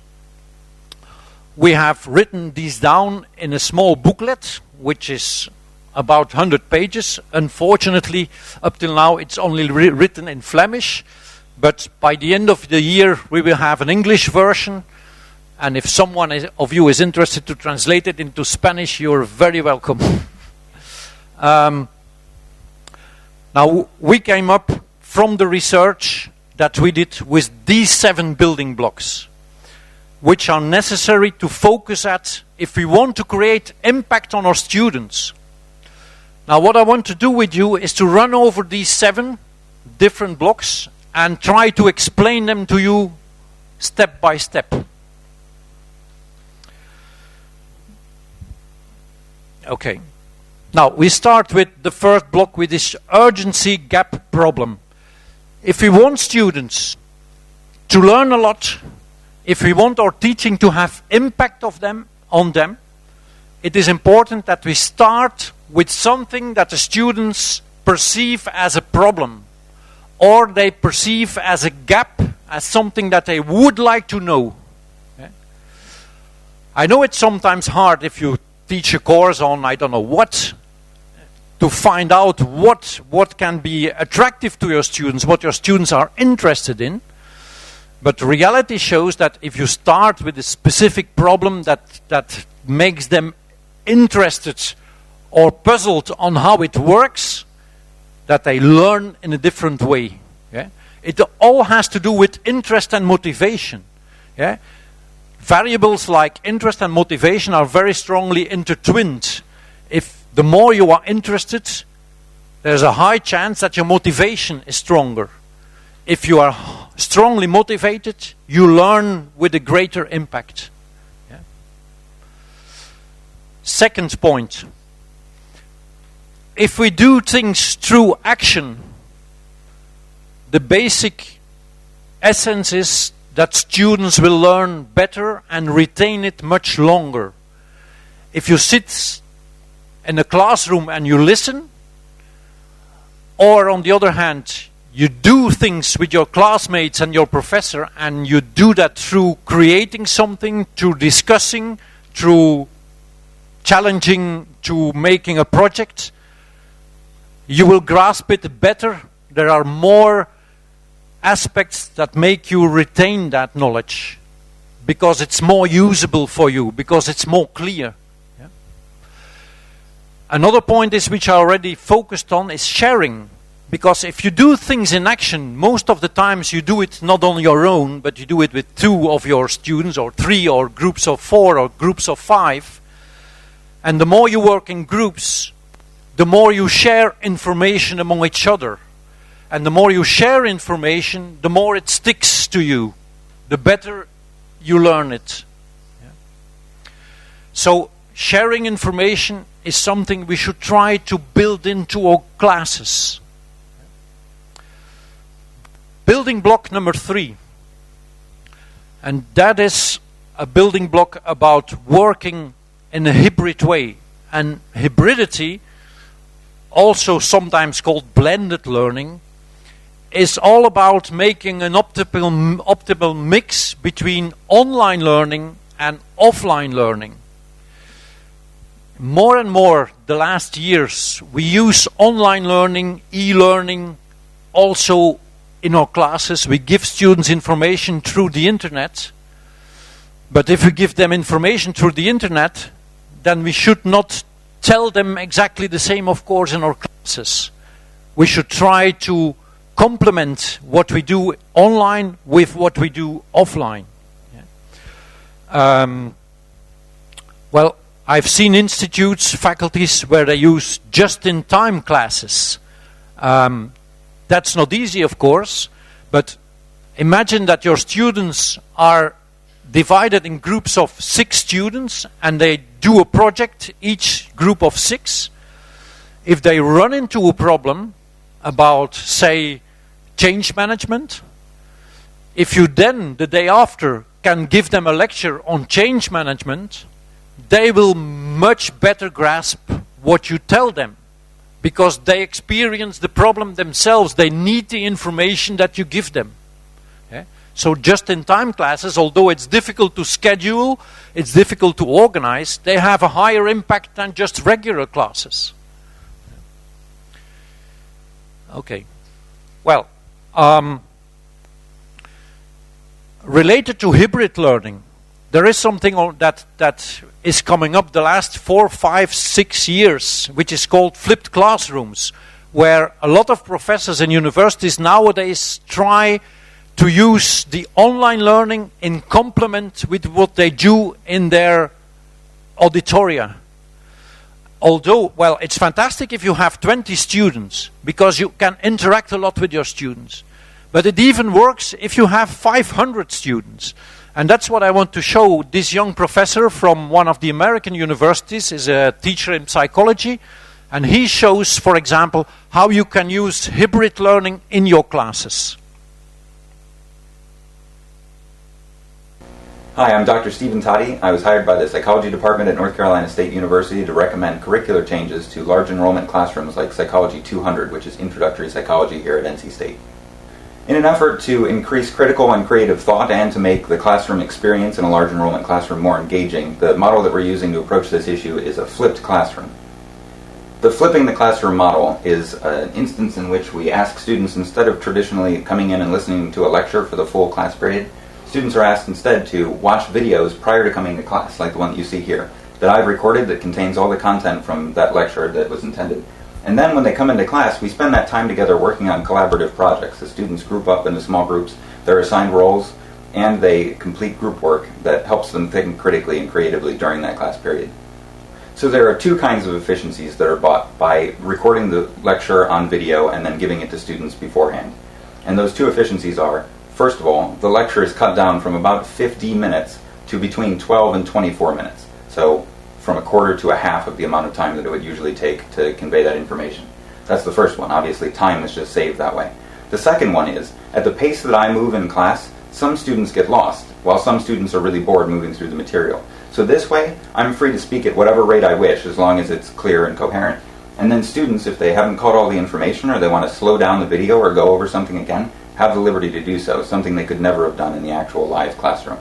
We have written these down in a small booklet, which is about 100 pages. Unfortunately, up till now, it's only written in Flemish. But by the end of the year, we will have an English version. And if someone of you is interested to translate it into Spanish, you're very welcome. Now, we came up from the research that we did with these 7 building blocks, which are necessary to focus at if we want to create impact on our students. Now, what I want to do with you is to run over these 7 different blocks and try to explain them to you step by step. Okay. Now, we start with the first block with this urgency gap problem. If we want students to learn a lot, if we want our teaching to have impact on them, it is important that we start with something that the students perceive as a problem, or they perceive as a gap, as something that they would like to know. Okay? I know it's sometimes hard if you teach a course on, I don't know what, to find out what can be attractive to your students, what your students are interested in. But reality shows that if you start with a specific problem that makes them interested or puzzled on how it works, that they learn in a different way. Yeah? It all has to do with interest and motivation. Yeah? Variables like interest and motivation are very strongly intertwined. If the more you are interested, there's a high chance that your motivation is stronger. If you are strongly motivated, you learn with a greater impact. Yeah. Second point. If we do things through action, the basic essence is that students will learn better and retain it much longer. If you sit in a classroom and you listen, or on the other hand, you do things with your classmates and your professor, and you do that through creating something, through discussing, through challenging, to making a project, you will grasp it better. There are more aspects that make you retain that knowledge, because it's more usable for you, because it's more clear. Yeah? Another point is, which I already focused on, is sharing. Because if you do things in action, most of the times you do it not on your own, but you do it with 2 of your students, or 3, or groups of 4, or groups of 5. And the more you work in groups, the more you share information among each other. And the more you share information, the more it sticks to you, the better you learn it. Yeah. So sharing information is something we should try to build into our classes. Building block number 3. And that is a building block about working in a hybrid way. And hybridity, also sometimes called blended learning, is all about making an optimal mix between online learning and offline learning. More and more the last years we use online learning, e-learning, also in our classes. We give students information through the internet, but if we give them information through the internet, then we should not tell them exactly the same, of course, in our classes. We should try to complement what we do online with what we do offline. Yeah. Well, I've seen institutes, faculties, where they use just-in-time classes. That's not easy, of course, but imagine that your students are divided in groups of 6 students, and they do a project, each group of 6. If they run into a problem about, say, change management, if you then, the day after, can give them a lecture on change management, they will much better grasp what you tell them, because they experience the problem themselves. They need the information that you give them. Okay? So just-in-time classes, although it's difficult to schedule, it's difficult to organize, they have a higher impact than just regular classes. Okay. Well, related to hybrid learning, there is something that is coming up the last 4, 5, 6 years, which is called flipped classrooms, where a lot of professors and universities nowadays try to use the online learning in complement with what they do in their auditoria. Although, well, it's fantastic if you have 20 students, because you can interact a lot with your students. But it even works if you have 500 students. And that's what I want to show. This young professor from one of the American universities is a teacher in psychology. And he shows, for example, how you can use hybrid learning in your classes. Hi, I'm Dr. Stephen Toddy. I was hired by the Psychology Department at North Carolina State University to recommend curricular changes to large enrollment classrooms like Psychology 200, which is introductory psychology here at NC State. In an effort to increase critical and creative thought and to make the classroom experience in a large enrollment classroom more engaging, the model that we're using to approach this issue is a flipped classroom. The flipping the classroom model is an instance in which we ask students, instead of traditionally coming in and listening to a lecture for the full class period, students are asked instead to watch videos prior to coming to class, like the one that you see here, that I've recorded that contains all the content from that lecture that was intended. And then when they come into class, we spend that time together working on collaborative projects. The students group up into small groups, they're assigned roles, and they complete group work that helps them think critically and creatively during that class period. So there are two kinds of efficiencies that are bought by recording the lecture on video and then giving it to students beforehand. And those two efficiencies are, first of all, the lecture is cut down from about 50 minutes to between 12 and 24 minutes. So from a quarter to a half of the amount of time that it would usually take to convey that information. That's the first one. Obviously, time is just saved that way. The second one is, at the pace that I move in class, some students get lost, while some students are really bored moving through the material. So this way, I'm free to speak at whatever rate I wish, as long as it's clear and coherent. And then students, if they haven't caught all the information or they want to slow down the video or go over something again, have the liberty to do so, something they could never have done in the actual live classroom.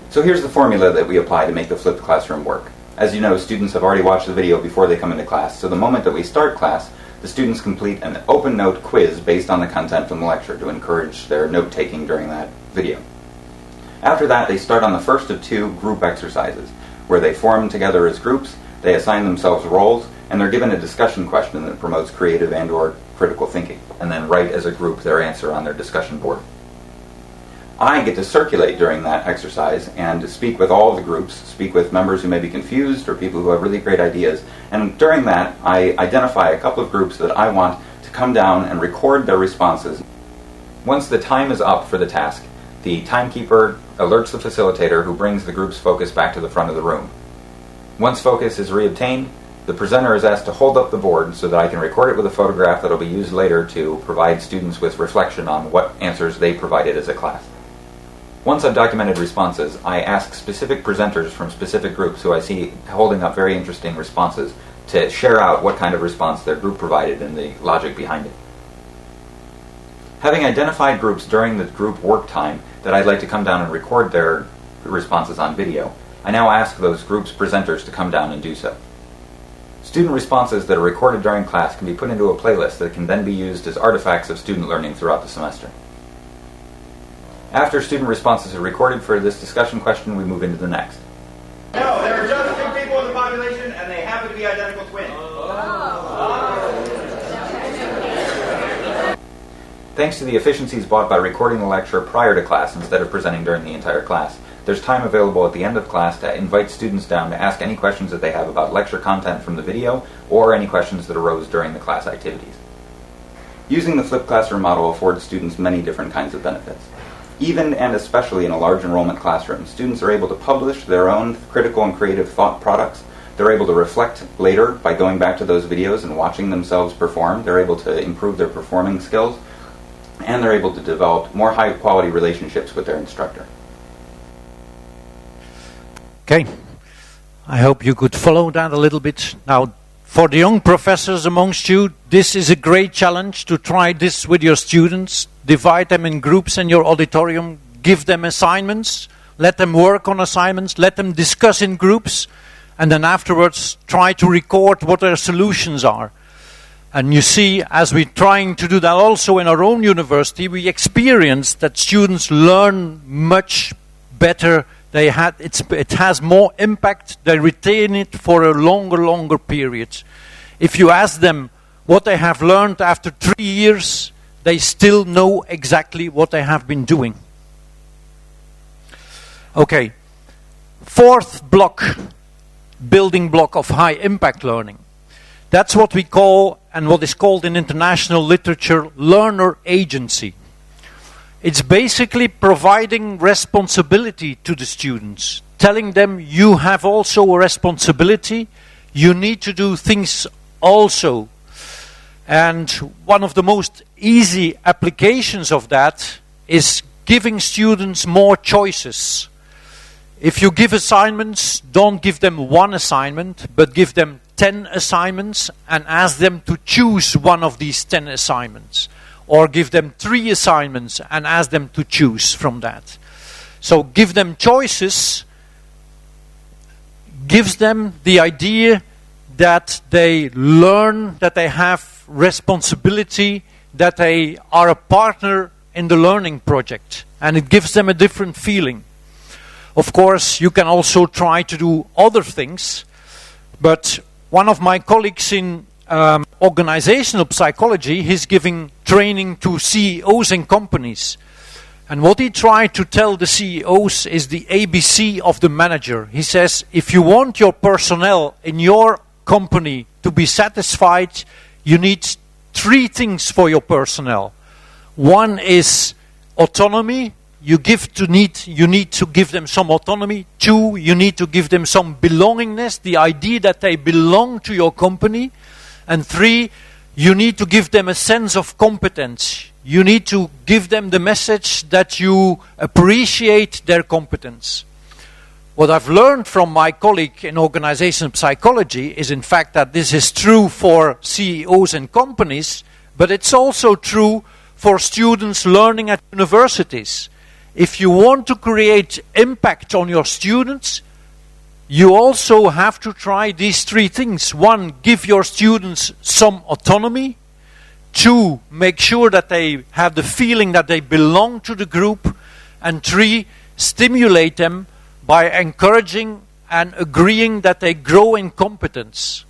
So here's the formula that we apply to make the flipped classroom work. As you know, students have already watched the video before they come into class, so the moment that we start class, the students complete an open note quiz based on the content from the lecture to encourage their note-taking during that video. After that, they start on the first of two group exercises, where they form together as groups, they assign themselves roles, and they're given a discussion question that promotes creative and/or critical thinking, and then write as a group their answer on their discussion board. I get to circulate during that exercise and speak with all the groups, speak with members who may be confused or people who have really great ideas, and during that I identify a couple of groups that I want to come down and record their responses. Once the time is up for the task, the timekeeper alerts the facilitator, who brings the group's focus back to the front of the room. Once focus is reobtained, the presenter is asked to hold up the board so that I can record it with a photograph that will be used later to provide students with reflection on what answers they provided as a class. Once I've documented responses, I ask specific presenters from specific groups who I see holding up very interesting responses to share out what kind of response their group provided and the logic behind it. Having identified groups during the group work time that I'd like to come down and record their responses on video, I now ask those groups' presenters to come down and do so. Student responses that are recorded during class can be put into a playlist that can then be used as artifacts of student learning throughout the semester. After student responses are recorded for this discussion question, we move into the next. No, there are just two people in the population and they happen to be identical twins. Thanks to the efficiencies bought by recording the lecture prior to class instead of presenting during the entire class, there's time available at the end of class to invite students down to ask any questions that they have about lecture content from the video or any questions that arose during the class activities. Using the flipped classroom model affords students many different kinds of benefits. Even and especially in a large enrollment classroom, students are able to publish their own critical and creative thought products. They're able to reflect later by going back to those videos and watching themselves perform. They're able to improve their performing skills, and they're able to develop more high-quality relationships with their instructor. Okay, I hope you could follow that a little bit. Now, For the young professors amongst you, this is a great challenge to try this with your students. Divide them in groups in your auditorium, give them assignments, let them work on assignments, let them discuss in groups, and then afterwards try to record what their solutions are. And you see, as we're trying to do that also in our own university, we experience that students learn much better. It has more impact. They retain it for a longer period. If you ask them what they have learned after 3 years, they still know exactly what they have been doing. Okay, fourth block, building block of high impact learning. That's what we call, and what is called in international literature, learner agency. It's basically providing responsibility to the students, telling them you have also a responsibility, you need to do things also. And one of the most easy applications of that is giving students more choices. If you give assignments, don't give them one assignment, but give them 10 assignments and ask them to choose one of these 10 assignments. Or give them 3 assignments and ask them to choose from that. So give them choices, gives them the idea that they learn, that they have responsibility, that they are a partner in the learning project. And it gives them a different feeling. Of course, you can also try to do other things, but one of my colleagues in organizational psychology, he's giving training to CEOs in companies. And what he tried to tell the CEOs is the ABC of the manager. He says, if you want your personnel in your company to be satisfied, you need 3 things for your personnel. One is autonomy. You need to give them some autonomy. 2, you need to give them some belongingness, the idea that they belong to your company. And 3, you need to give them a sense of competence. You need to give them the message that you appreciate their competence. What I've learned from my colleague in organizational psychology is in fact that this is true for CEOs and companies, but it's also true for students learning at universities. If you want to create impact on your students, you also have to try these 3 things. 1, give your students some autonomy. 2, make sure that they have the feeling that they belong to the group. And 3, stimulate them by encouraging and agreeing that they grow in competence.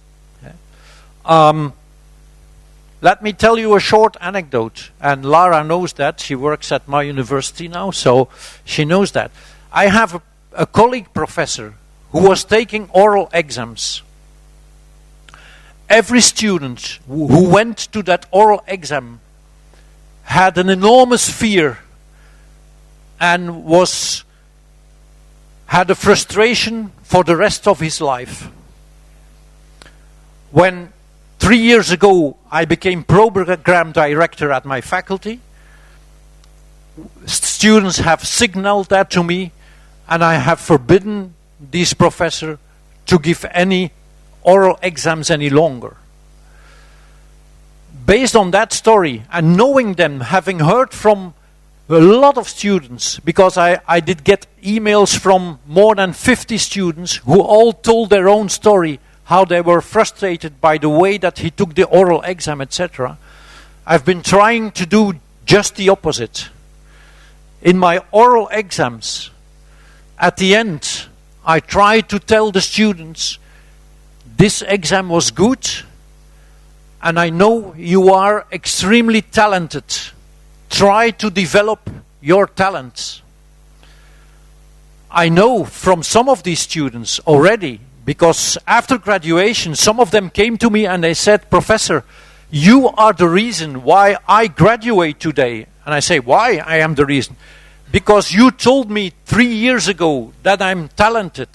Let me tell you a short anecdote. And Lara knows that. She works at my university now, so she knows that. I have a colleague professor who was taking oral exams. Every student who went to that oral exam had an enormous fear and had a frustration for the rest of his life. When 3 years ago I became program director at my faculty, students have signaled that to me, and I have forbidden this professor to give any oral exams any longer. Based on that story and knowing them, having heard from a lot of students, because I did get emails from more than 50 students who all told their own story, how they were frustrated by the way that he took the oral exam, etc. I've been trying to do just the opposite. In my oral exams, at the end, I tried to tell the students, this exam was good, and I know you are extremely talented. Try to develop your talents. I know from some of these students already, because after graduation, some of them came to me and they said, Professor, you are the reason why I graduate today. And I say, why I am the reason? Because you told me 3 years ago that I'm talented.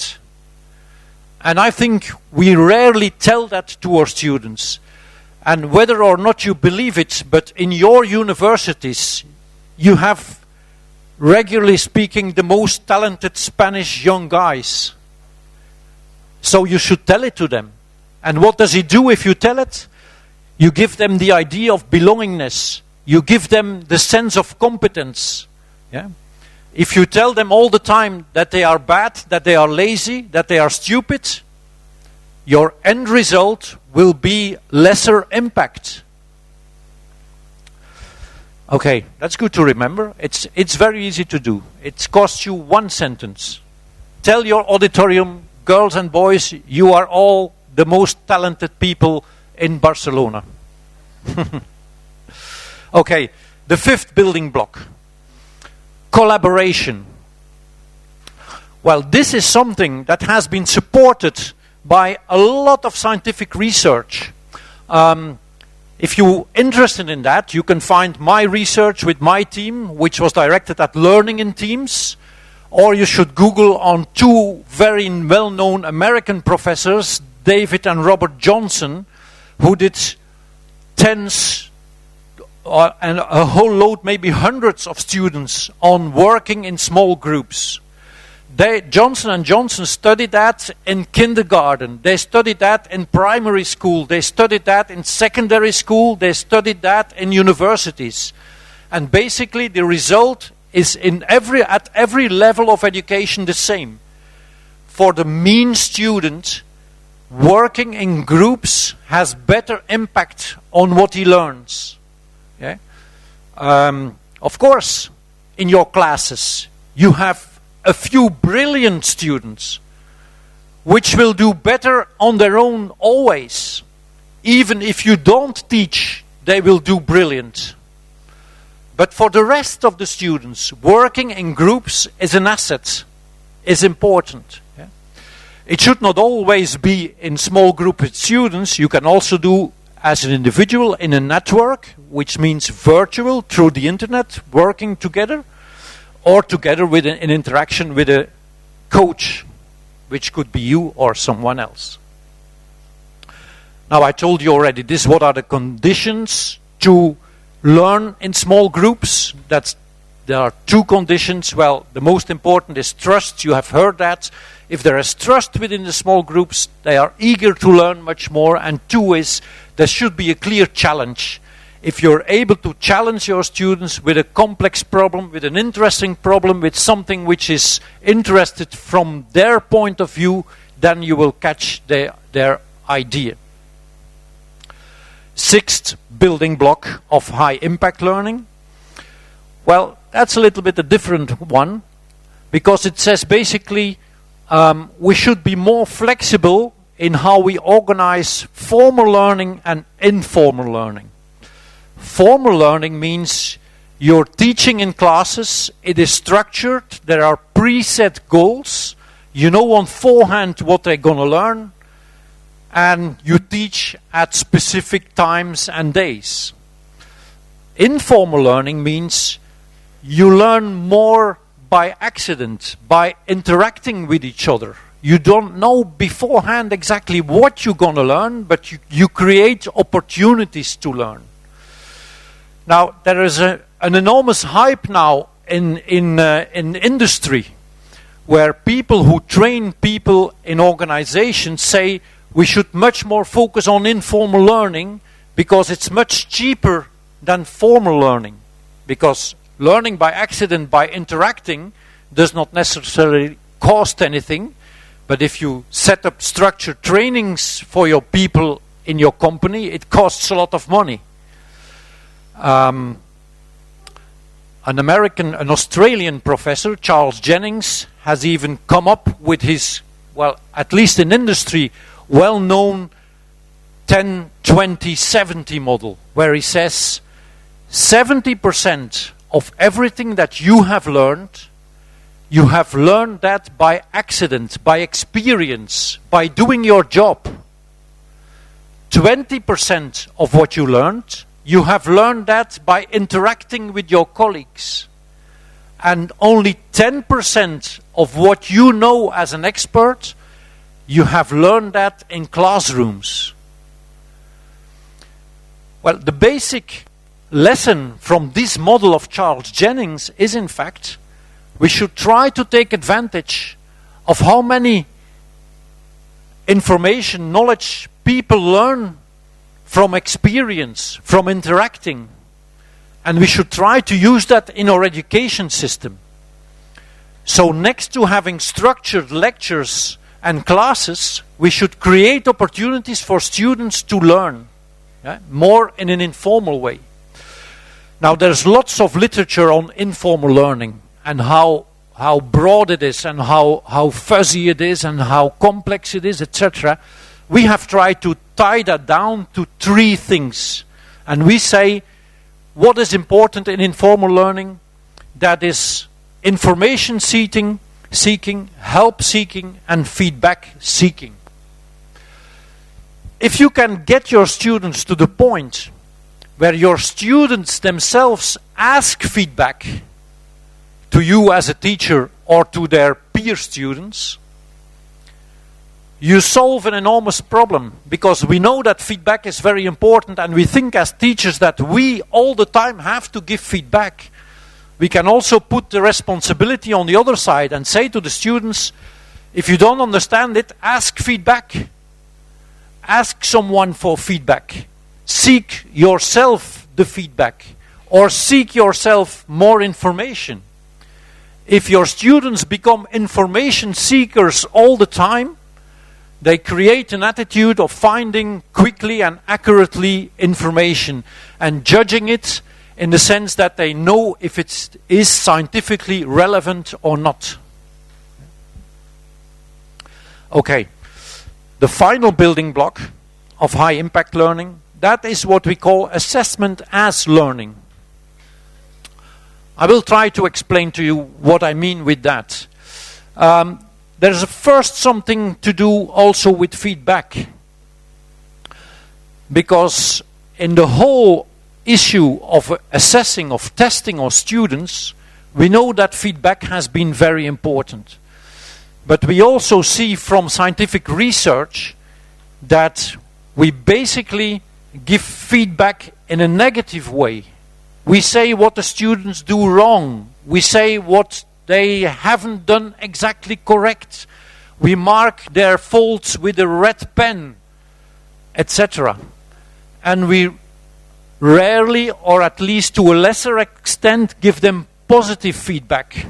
And I think we rarely tell that to our students. And whether or not you believe it, but in your universities, you have, regularly speaking, the most talented Spanish young guys. So you should tell it to them. And what does he do if you tell it? You give them the idea of belongingness. You give them the sense of competence. Yeah? If you tell them all the time that they are bad, that they are lazy, that they are stupid, your end result will be lesser impact. Okay, that's good to remember. It's very easy to do. It costs you one sentence. Tell your auditorium, girls and boys, you are all the most talented people in Barcelona. Okay, the fifth building block. Collaboration. Well, this is something that has been supported by a lot of scientific research. If you're interested in that, you can find my research with my team, which was directed at learning in teams, or you should Google on two very well-known American professors, David and Robert Johnson, who did tens and a whole load, maybe hundreds of students on working in small groups. Johnson and Johnson studied that in kindergarten. They studied that in primary school. They studied that in secondary school. They studied that in universities. And basically the result is at every level of education the same. For the mean student, working in groups has better impact on what he learns. Yeah? Of course, in your classes, you have a few brilliant students which will do better on their own always. Even if you don't teach, they will do brilliant. But for the rest of the students, working in groups is an asset, is important. Yeah? It should not always be in small group with students. You can also do as an individual in a network, which means virtual, through the internet, working together, or together with an interaction with a coach, which could be you or someone else. Now, I told you already, what are the conditions to learn in small groups. There are two conditions. Well, the most important is trust. You have heard that. If there is trust within the small groups, they are eager to learn much more. And two is, there should be a clear challenge. If you're able to challenge your students with a complex problem, with an interesting problem, with something which is interested from their point of view, then you will catch their idea. Sixth building block of high impact learning. Well, that's a little bit a different one, because it says basically we should be more flexible in how we organize formal learning and informal learning. Formal learning means you're teaching in classes, it is structured, there are preset goals, you know on forehand what they're going to learn, and you teach at specific times and days. Informal learning means you learn more by accident, by interacting with each other. You don't know beforehand exactly what you're going to learn, but you create opportunities to learn. Now, there is an enormous hype now in industry, where people who train people in organizations say we should much more focus on informal learning because it's much cheaper than formal learning. Because learning by accident, by interacting, does not necessarily cost anything. But if you set up structured trainings for your people in your company, it costs a lot of money. An Australian professor, Charles Jennings, has even come up with his, well, at least in industry, well-known 10-20-70 model, where he says 70% of everything that you have learned that by accident, by experience, by doing your job. 20% of what you learned, you have learned that by interacting with your colleagues. And only 10% of what you know as an expert, you have learned that in classrooms. Well, the basic lesson from this model of Charles Jennings is, in fact, we should try to take advantage of how many information, knowledge people learn from experience, from interacting. And we should try to use that in our education system. So next to having structured lectures and classes, we should create opportunities for students to learn, more in an informal way. Now there's lots of literature on informal learning and how broad it is and how fuzzy it is and how complex it is, etc. We have tried to tie that down to 3 things. And we say, what is important in informal learning? That is information seeking, help seeking, and feedback seeking. If you can get your students to the point where your students themselves ask feedback to you as a teacher or to their peer students, you solve an enormous problem, because we know that feedback is very important, and we think as teachers that we all the time have to give feedback. We can also put the responsibility on the other side and say to the students, if you don't understand it, ask feedback. Ask someone for feedback. Seek yourself the feedback, or seek yourself more information. If your students become information seekers all the time, they create an attitude of finding quickly and accurately information and judging it in the sense that they know if it is scientifically relevant or not. Okay, the final building block of high impact learning, that is what we call assessment as learning. I will try to explain to you what I mean with that. There's first something to do also with feedback. Because in the whole issue of assessing, of testing our students, we know that feedback has been very important. But we also see from scientific research that we basically give feedback in a negative way. We say what the students do wrong. We say what they haven't done exactly correct. We mark their faults with a red pen, etc. And we rarely, or at least to a lesser extent, give them positive feedback.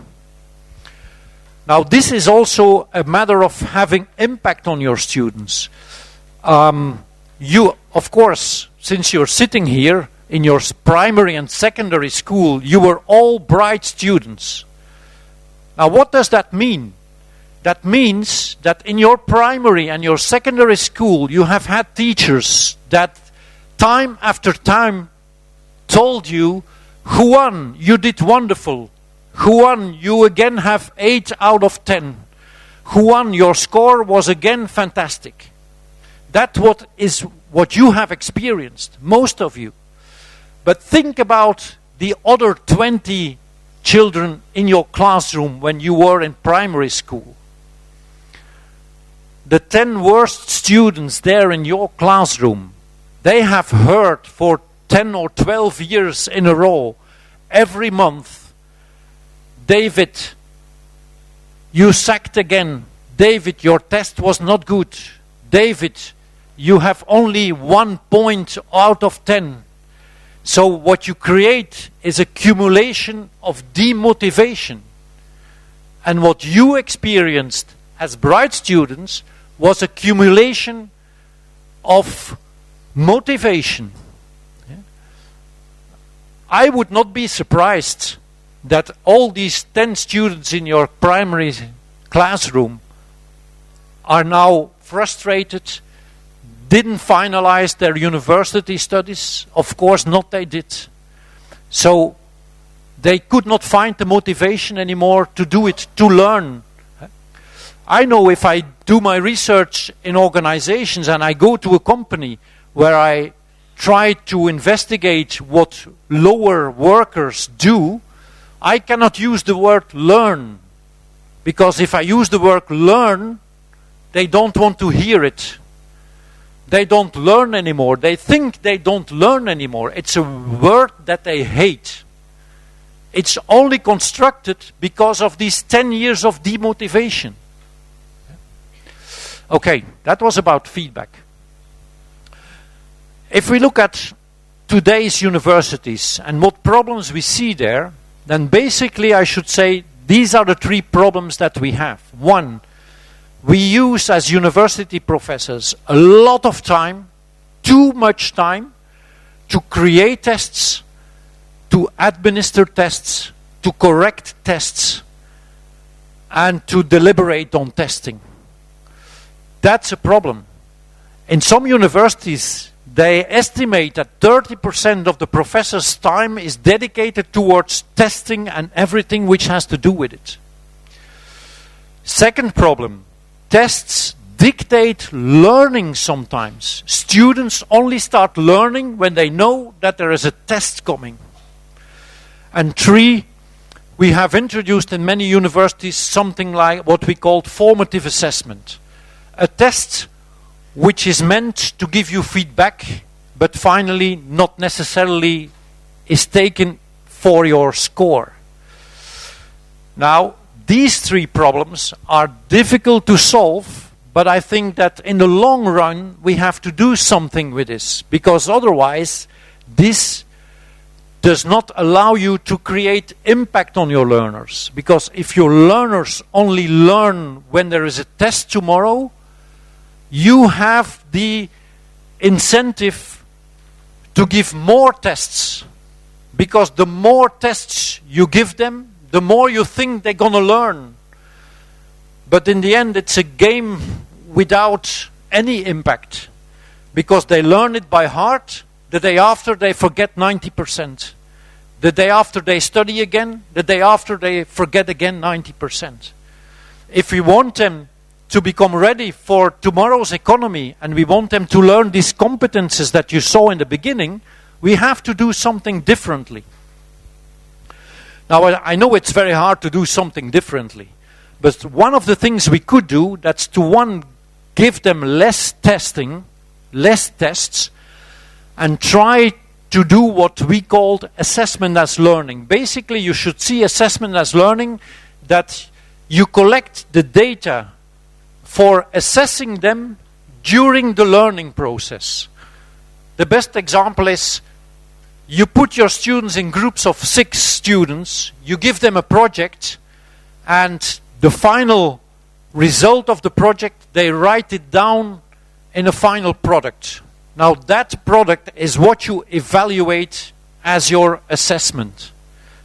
Now this is also a matter of having impact on your students. You, of course, since you're sitting here in your primary and secondary school, you were all bright students. Now what does that mean? That means that in your primary and your secondary school you have had teachers that time after time told you, Juan, you did wonderful. Juan, you again have 8 out of 10. Juan, your score was again fantastic. That's what you have experienced, most of you. But think about the other 20 children in your classroom when you were in primary school. The 10 worst students there in your classroom, they have heard for 10 or 12 years in a row, every month, David, you sacked again. David, your test was not good. David, you have only 1 point out of 10. So what you create is accumulation of demotivation. And what you experienced as bright students was accumulation of motivation. I would not be surprised that all these 10 students in your primary classroom are now frustrated, didn't finalize their university studies. Of course not, they did. So they could not find the motivation anymore to do it, to learn. I know if I do my research in organizations and I go to a company where I try to investigate what lower workers do, I cannot use the word learn. Because if I use the word learn, they don't want to hear it. They don't learn anymore. They think they don't learn anymore. It's a word that they hate. It's only constructed because of these 10 years of demotivation. Okay, that was about feedback. if we look at today's universities and what problems we see there, then basically I should say these are the three problems that we have. One, we use as university professors a lot of time, too much time, to create tests, to administer tests, to correct tests, and to deliberate on testing. That's a problem. In some universities, they estimate that 30% of the professor's time is dedicated towards testing and everything which has to do with it. Second problem, tests dictate learning sometimes. Students only start learning when they know that there is a test coming. And three, we have introduced in many universities something like what we call formative assessment. A test which is meant to give you feedback, but finally not necessarily is taken for your score. Now, these three problems are difficult to solve, but I think that in the long run we have to do something with this, because otherwise this does not allow you to create impact on your learners. Because if your learners only learn when there is a test tomorrow, you have the incentive to give more tests, because the more tests you give them, the more you think they're going to learn. But in the end, it's a game without any impact, because they learn it by heart. The day after, they forget 90%. The day after, they study again. The day after, they forget again 90%. If we want them to become ready for tomorrow's economy, and we want them to learn these competences that you saw in the beginning, we have to do something differently. Now, I know it's very hard to do something differently, but one of the things we could do, that's to, one, give them less testing, less tests, and try to do what we called assessment as learning. Basically, you should see assessment as learning that you collect the data for assessing them during the learning process. The best example is you put your students in groups of 6 students, you give them a project, and the final result of the project, they write it down in a final product. Now that product is what you evaluate as your assessment.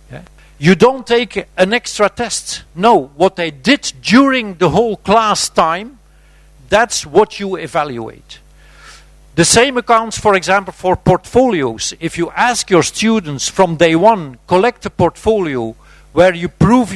Yeah. You don't take an extra test. No, what they did during the whole class time, that's what you evaluate. The same accounts, for example, for portfolios. If you ask your students from day one, collect a portfolio where you prove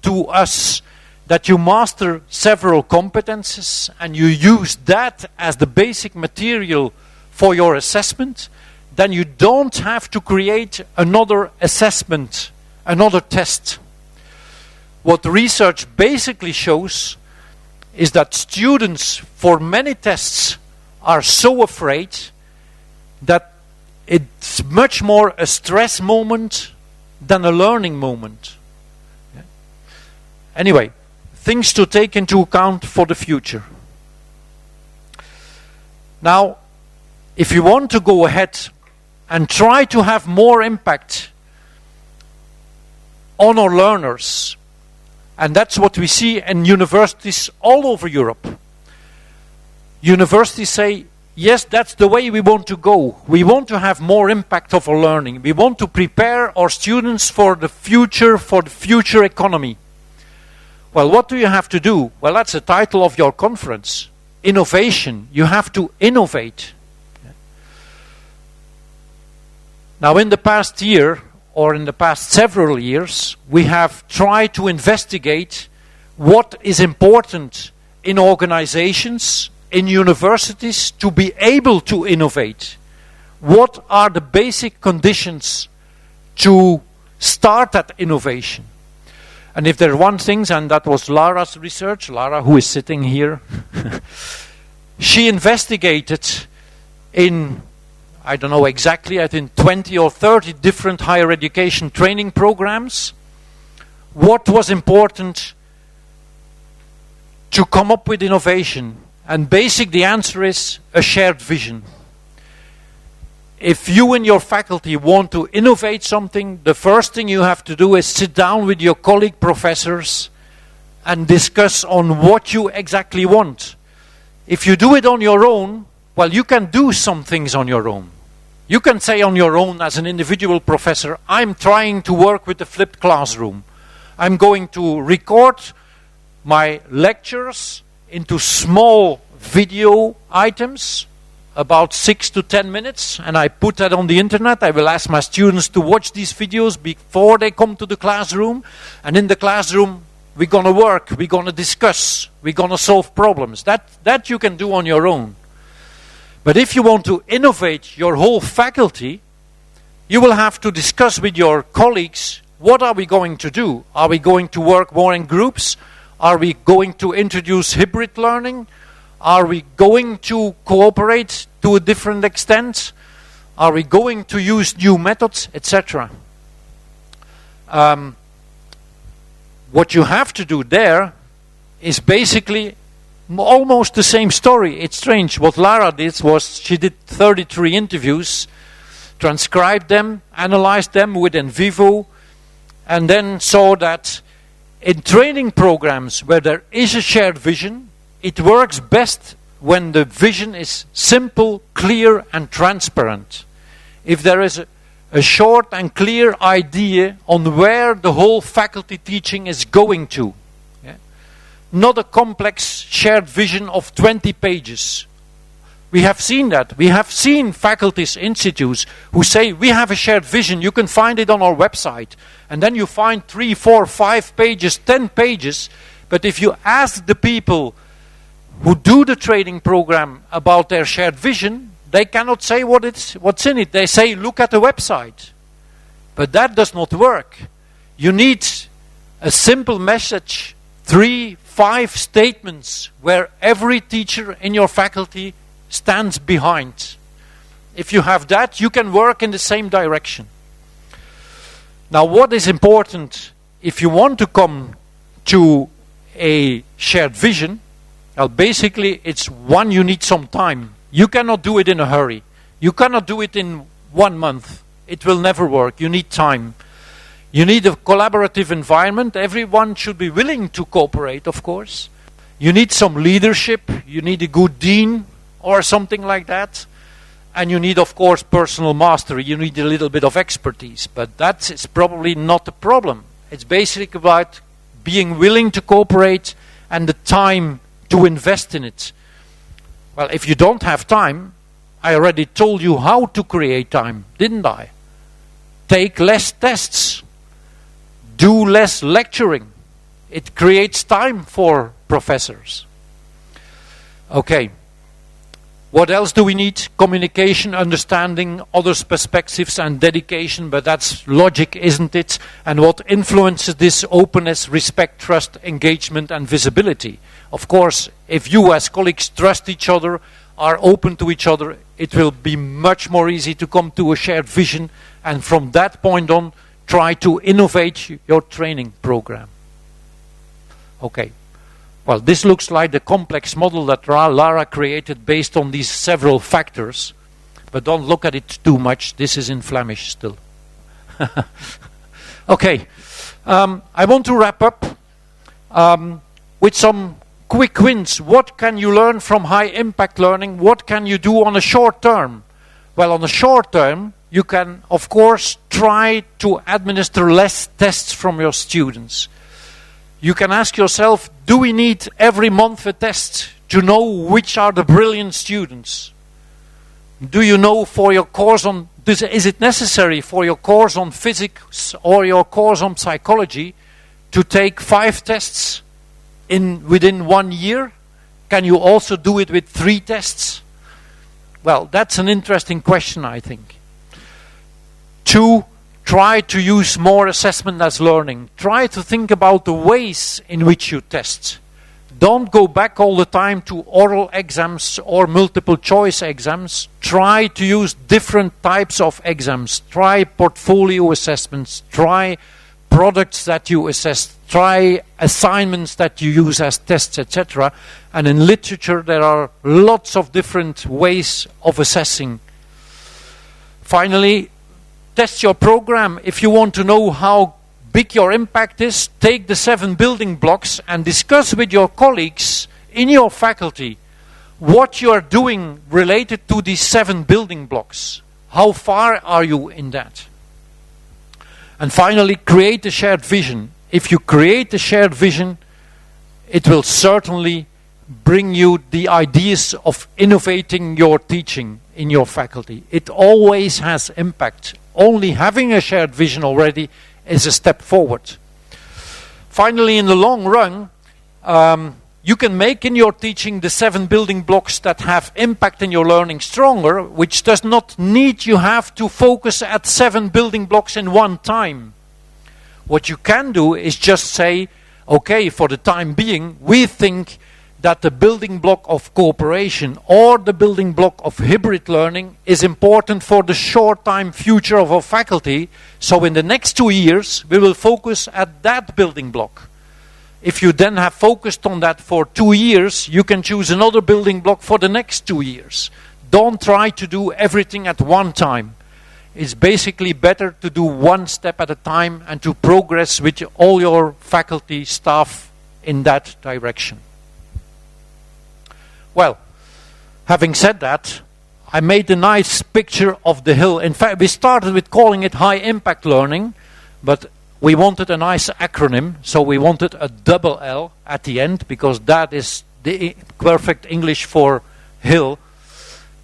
to us that you master several competences, and you use that as the basic material for your assessment, then you don't have to create another assessment, another test. What research basically shows is that students, for many tests, are so afraid that it's much more a stress moment than a learning moment. Yeah. Anyway, things to take into account for the future. Now, if you want to go ahead and try to have more impact on our learners, and that's what we see in universities all over Europe. Universities say, yes, that's the way we want to go. We want to have more impact of our learning. We want to prepare our students for the future economy. Well, what do you have to do? Well, that's the title of your conference. Innovation. You have to innovate. Now, in the past year, or in the past several years, we have tried to investigate what is important in organizations, in universities, to be able to innovate. What are the basic conditions to start that innovation? And if there's one thing, and that was Lara's research, Lara, who is sitting here, she investigated in, I don't know exactly, I think 20 or 30 different higher education training programs, what was important to come up with innovation. And basically the answer is a shared vision. if you and your faculty want to innovate something, the first thing you have to do is sit down with your colleague professors and discuss on what you exactly want. If you do it on your own, well, you can do some things on your own. You can say on your own as an individual professor, I'm trying to work with the flipped classroom. I'm going to record my lectures into small video items, about 6 to 10 minutes, and I put that on the internet. I will ask my students to watch these videos before they come to the classroom, and in the classroom we're going to work, we're going to discuss, we're going to solve problems. That you can do on your own. But if you want to innovate your whole faculty, you will have to discuss with your colleagues, what are we going to do? Are we going to work more in groups? Are we going to introduce hybrid learning? Are we going to cooperate to a different extent? Are we going to use new methods, etc.? What you have to do there is basically almost the same story. It's strange. What Lara did was she did 33 interviews, transcribed them, analyzed them with NVivo, and then saw that in training programs where there is a shared vision, it works best when the vision is simple, clear, and transparent. If there is a short and clear idea on where the whole faculty teaching is going to. Yeah? Not a complex shared vision of 20 pages. We have seen that. We have seen faculties, institutes who say, we have a shared vision, you can find it on our website. And then you find 3, 4, 5 pages, 10 pages. But if you ask the people who do the training program about their shared vision, they cannot say what's in it. They say, look at the website. But that does not work. You need a simple message, 3, 5 statements where every teacher in your faculty stands behind. If you have that, you can work in the same direction. Now, what is important if you want to come to a shared vision? Well, basically, it's one, you need some time. You cannot do it in a hurry. You cannot do it in 1 month. It will never work. You need time. You need a collaborative environment. Everyone should be willing to cooperate, of course. You need some leadership. You need a good dean or something like that. And you need, of course, personal mastery. You need a little bit of expertise. But that is probably not the problem. It's basically about being willing to cooperate and the time to invest in it. Well, if you don't have time, I already told you how to create time, didn't I? Take less tests. Do less lecturing. It creates time for professors. Okay. What else do we need? Communication, understanding others' perspectives and dedication, but that's logic, isn't it? And what influences this? Openness, respect, trust, engagement, and visibility. Of course, if you as colleagues trust each other, are open to each other, it will be much more easy to come to a shared vision, and from that point on, try to innovate your training program. Okay. Well, this looks like the complex model that Lara created based on these several factors, but don't look at it too much. This is in Flemish still. Okay. I want to wrap up with some quick wins. What can you learn from high impact learning? What can you do on a short term? Well, on the short term, you can, of course, try to administer less tests from your students. You can ask yourself, do we need every month a test to know which are the brilliant students? Do you know for your course on, is it necessary for your course on physics or your course on psychology to take 5 tests within 1 year? Can you also do it with 3 tests? Well, that's an interesting question, I think. 2, try to use more assessment as learning. Try to think about the ways in which you test. Don't go back all the time to oral exams or multiple choice exams. Try to use different types of exams. Try portfolio assessments. Try products that you assess. Try assignments that you use as tests, etc. And in literature there are lots of different ways of assessing. Finally, test your program. If you want to know how big your impact is, take the 7 building blocks and discuss with your colleagues in your faculty what you are doing related to these 7 building blocks. How far are you in that? And finally, create a shared vision. If you create a shared vision, it will certainly bring you the ideas of innovating your teaching in your faculty. It always has impact. Only having a shared vision already is a step forward. Finally, in the long run, you can make in your teaching the 7 building blocks that have impact in your learning stronger, which does not need you have to focus at 7 building blocks in one time. What you can do is just say, okay, for the time being, we think that the building block of cooperation or the building block of hybrid learning is important for the short-time future of our faculty. So in the next 2 years, we will focus at that building block. If you then have focused on that for 2 years, you can choose another building block for the next 2 years. Don't try to do everything at one time. It's basically better to do one step at a time and to progress with all your faculty staff in that direction. Well, having said that, I made a nice picture of the hill. In fact, we started with calling it high impact learning, but we wanted a nice acronym, so we wanted a double L at the end, because that is the perfect English for hill.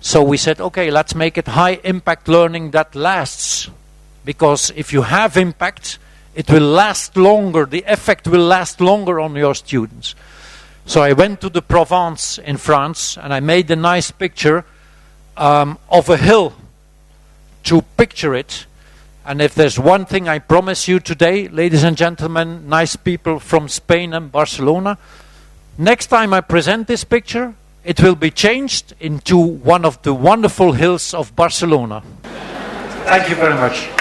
So we said, okay, let's make it high impact learning that lasts. Because if you have impact, it will last longer, the effect will last longer on your students. So I went to the Provence in France, and I made a nice picture of a hill to picture it. And if there's one thing I promise you today, ladies and gentlemen, nice people from Spain and Barcelona, next time I present this picture, it will be changed into one of the wonderful hills of Barcelona. Thank you very much.